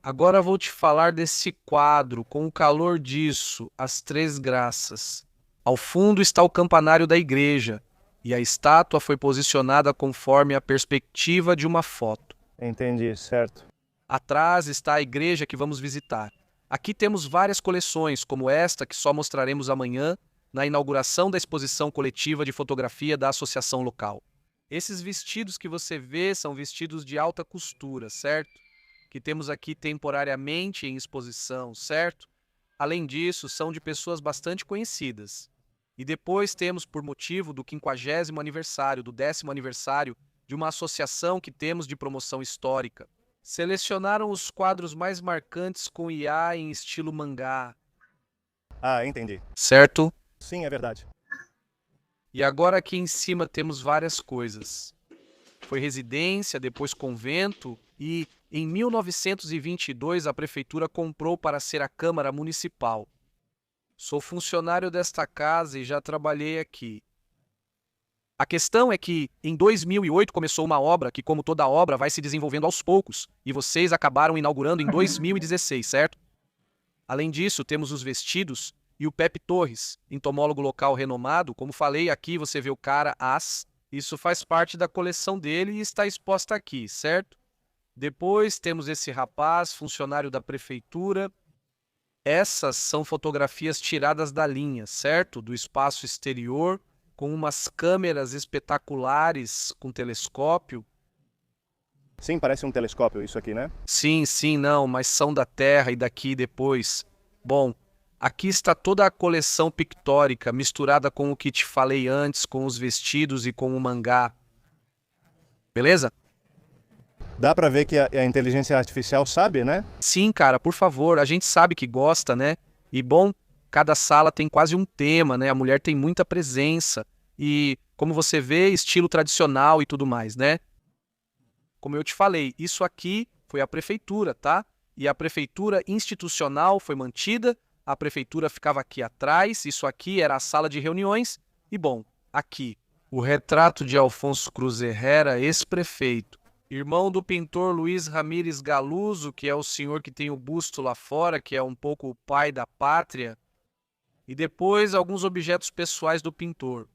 Agora vou te falar desse quadro, com o calor disso, as 3 Graças. Ao fundo está o campanário da igreja, e a estátua foi posicionada conforme a perspectiva de uma foto. Entendi, certo. Atrás está a igreja que vamos visitar. Aqui temos várias coleções, como esta que só mostraremos amanhã, na inauguração da exposição coletiva de fotografia da associação local. Esses vestidos que você vê são vestidos de alta costura, certo? Que temos aqui temporariamente em exposição, certo? Além disso, são de pessoas bastante conhecidas. E depois temos, por motivo do 50º aniversário, do 10º aniversário, de uma associação que temos de promoção histórica. Selecionaram os quadros mais marcantes com IA em estilo mangá. Ah, entendi. Certo? Sim, é verdade. E agora aqui em cima temos várias coisas. Foi residência, depois convento e, em 1922, a prefeitura comprou para ser a Câmara Municipal. Sou funcionário desta casa e já trabalhei aqui. A questão é que, em 2008, começou uma obra que, como toda obra, vai se desenvolvendo aos poucos, e vocês acabaram inaugurando em 2016, certo? Além disso, temos os vestidos e o Pepe Torres, entomólogo local renomado. Como falei, aqui você vê o cara As. Isso faz parte da coleção dele e está exposta aqui, certo? Depois temos esse rapaz, funcionário da prefeitura. Essas são fotografias tiradas da linha, certo? Do espaço exterior, com umas câmeras espetaculares com telescópio. Sim, parece um telescópio isso aqui, né? Sim, não, mas são da Terra e daqui depois. Bom, aqui está toda a coleção pictórica, misturada com o que te falei antes, com os vestidos e com o mangá. Beleza? Dá pra ver que a inteligência artificial sabe, né? Sim, cara, por favor, a gente sabe que gosta, né? E bom, cada sala tem quase um tema, né? A mulher tem muita presença. E, como você vê, estilo tradicional e tudo mais, né? Como eu te falei, isso aqui foi a prefeitura, tá? E a prefeitura institucional foi mantida, a prefeitura ficava aqui atrás, isso aqui era a sala de reuniões. E, bom, aqui, o retrato de Alfonso Cruz Herrera, ex-prefeito, irmão do pintor Luiz Ramírez Galuso, que é o senhor que tem o busto lá fora, que é um pouco o pai da pátria. E depois alguns objetos pessoais do pintor.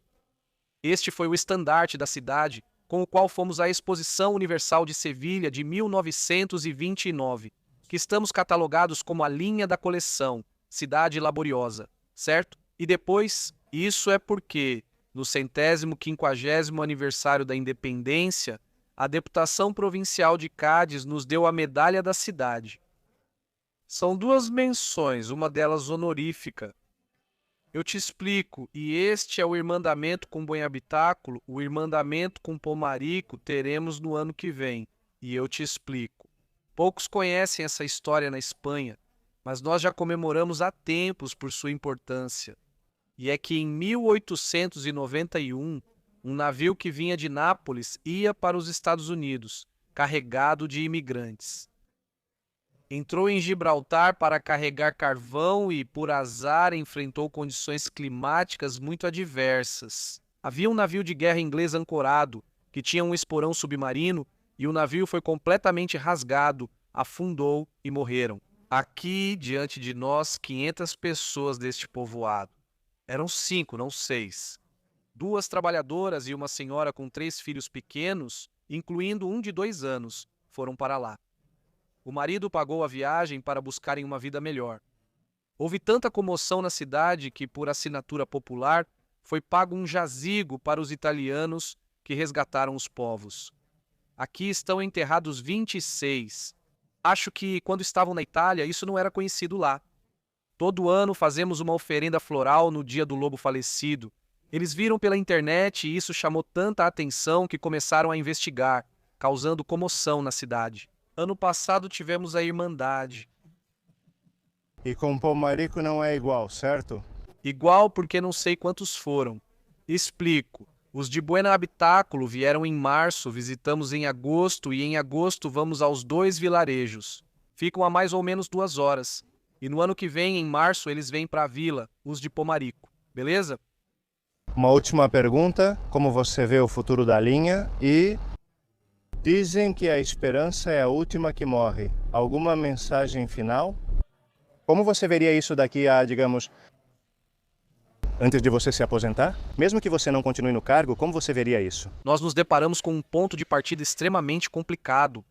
Este foi o estandarte da cidade, com o qual fomos à Exposição Universal de Sevilha de 1929, que estamos catalogados como a linha da coleção, Cidade Laboriosa, certo? E depois, isso é porque, no 150º aniversário da independência, a Deputação Provincial de Cádiz nos deu a Medalha da Cidade. São duas menções, uma delas honorífica. Eu te explico, e este é o irmandamento com Bom Habitáculo, o irmandamento com Pomarico teremos no ano que vem, e eu te explico. Poucos conhecem essa história na Espanha, mas nós já comemoramos há tempos por sua importância. E é que em 1891, um navio que vinha de Nápoles ia para os Estados Unidos, carregado de imigrantes. Entrou em Gibraltar para carregar carvão e, por azar, enfrentou condições climáticas muito adversas. Havia um navio de guerra inglês ancorado, que tinha um esporão submarino, e o navio foi completamente rasgado, afundou e morreram. Aqui, diante de nós, 500 pessoas deste povoado. Eram 5, não 6. 2 trabalhadoras e uma senhora com 3 filhos pequenos, incluindo um de 2 anos, foram para lá. O marido pagou a viagem para buscarem uma vida melhor. Houve tanta comoção na cidade que, por assinatura popular, foi pago um jazigo para os italianos que resgataram os povos. Aqui estão enterrados 26. Acho que, quando estavam na Itália, isso não era conhecido lá. Todo ano fazemos uma oferenda floral no dia do lobo falecido. Eles viram pela internet e isso chamou tanta atenção que começaram a investigar, causando comoção na cidade. Ano passado tivemos a Irmandade. E com Pomarico não é igual, certo? Igual porque não sei quantos foram. Explico. Os de Bom Habitáculo vieram em março, visitamos em agosto e em agosto vamos aos 2 vilarejos. Ficam a mais ou menos 2 horas. E no ano que vem, em março, eles vêm para a vila, os de Pomarico. Beleza? Uma última pergunta. Como você vê o futuro da linha? E dizem que a esperança é a última que morre. Alguma mensagem final? Como você veria isso daqui a, digamos, antes de você se aposentar? Mesmo que você não continue no cargo, como você veria isso? Nós nos deparamos com um ponto de partida extremamente complicado,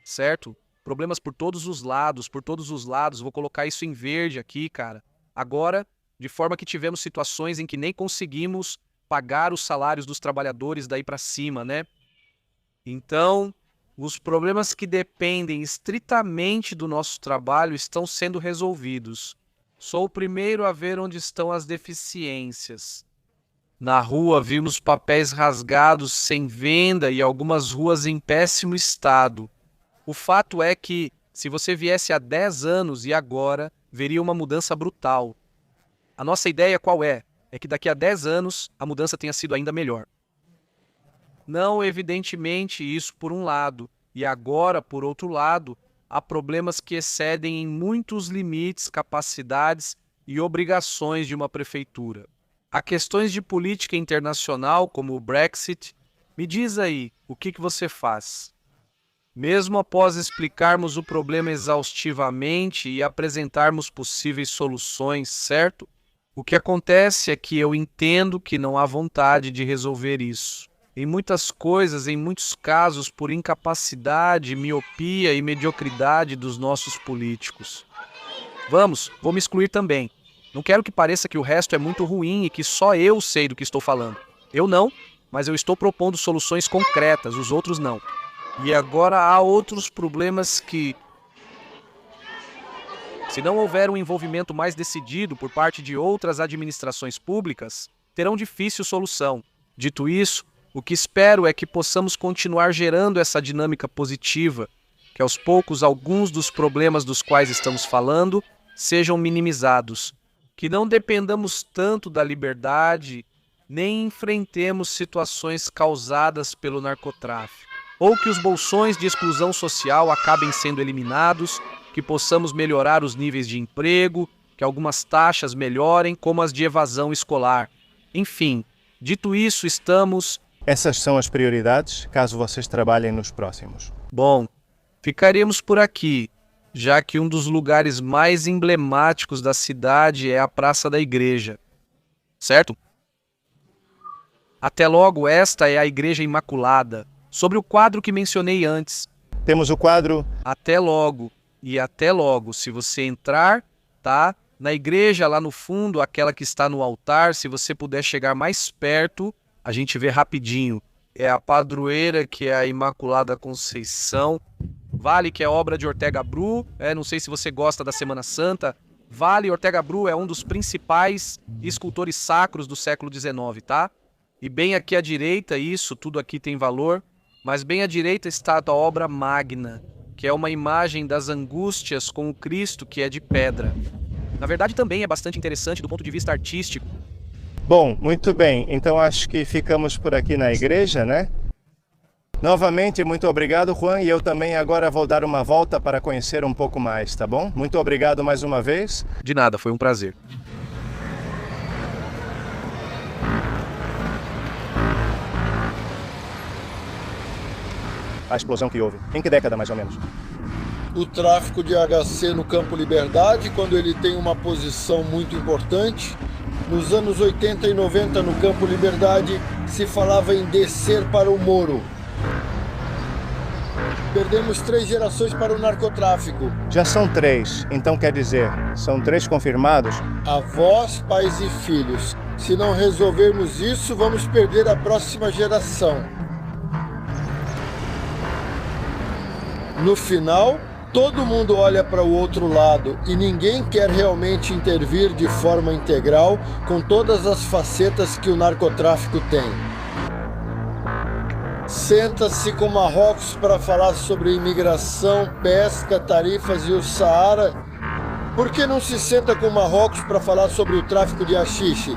certo? Problemas por todos os lados, por todos os lados. Vou colocar isso em verde aqui, cara. Agora, de forma que tivemos situações em que nem conseguimos pagar os salários dos trabalhadores daí para cima, né? Então, os problemas que dependem estritamente do nosso trabalho estão sendo resolvidos. Sou o primeiro a ver onde estão as deficiências. Na rua vimos papéis rasgados sem venda e algumas ruas em péssimo estado. O fato é que, se você viesse há 10 anos e agora, veria uma mudança brutal. A nossa ideia qual é? É que daqui a 10 anos a mudança tenha sido ainda melhor. Não, evidentemente, isso por um lado. E agora, por outro lado, há problemas que excedem em muitos limites, capacidades e obrigações de uma prefeitura. Há questões de política internacional, como o Brexit. Me diz aí, o que você faz? Mesmo após explicarmos o problema exaustivamente e apresentarmos possíveis soluções, certo? O que acontece é que eu entendo que não há vontade de resolver isso. Em muitas coisas, em muitos casos, por incapacidade, miopia e mediocridade dos nossos políticos. Vou me excluir também. Não quero que pareça que o resto é muito ruim e que só eu sei do que estou falando. Eu não, mas eu estou propondo soluções concretas, os outros não. E agora há outros problemas que, se não houver um envolvimento mais decidido por parte de outras administrações públicas, terão difícil solução. Dito isso, o que espero é que possamos continuar gerando essa dinâmica positiva, que aos poucos alguns dos problemas dos quais estamos falando sejam minimizados, que não dependamos tanto da liberdade, nem enfrentemos situações causadas pelo narcotráfico, ou que os bolsões de exclusão social acabem sendo eliminados, que possamos melhorar os níveis de emprego, que algumas taxas melhorem, como as de evasão escolar. Enfim, dito isso, estamos... Essas são as prioridades, caso vocês trabalhem nos próximos. Bom, ficaremos por aqui, já que um dos lugares mais emblemáticos da cidade é a Praça da Igreja. Certo? Até logo, esta é a Igreja Imaculada, sobre o quadro que mencionei antes. Temos o quadro... Até logo. E até logo, se você entrar, tá? Na igreja, lá no fundo, aquela que está no altar, se você puder chegar mais perto, a gente vê rapidinho. É a padroeira, que é a Imaculada Conceição. Vale, que é obra de Ortega Bru. Não sei se você gosta da Semana Santa. Vale, Ortega Bru é um dos principais escultores sacros do século XIX, tá? E bem aqui à direita, isso, tudo aqui tem valor, mas bem à direita está a obra magna, que é uma imagem das angústias com o Cristo, que é de pedra. Na verdade, também é bastante interessante do ponto de vista artístico. Bom, muito bem. Então acho que ficamos por aqui na igreja, né? Novamente, muito obrigado, Juan. E eu também agora vou dar uma volta para conhecer um pouco mais, tá bom? Muito obrigado mais uma vez. De nada, foi um prazer. A explosão que houve. Em que década, mais ou menos? O tráfico de HC no Campo Liberdade, quando ele tem uma posição muito importante. Nos anos 80 e 90, no Campo Liberdade, se falava em descer para o Moro. Perdemos 3 gerações para o narcotráfico. Já são 3, então quer dizer, são 3 confirmados? Avós, pais e filhos. Se não resolvermos isso, vamos perder a próxima geração. No final, todo mundo olha para o outro lado e ninguém quer realmente intervir de forma integral com todas as facetas que o narcotráfico tem. Senta-se com Marrocos para falar sobre imigração, pesca, tarifas e o Saara. Por que não se senta com Marrocos para falar sobre o tráfico de haxixe?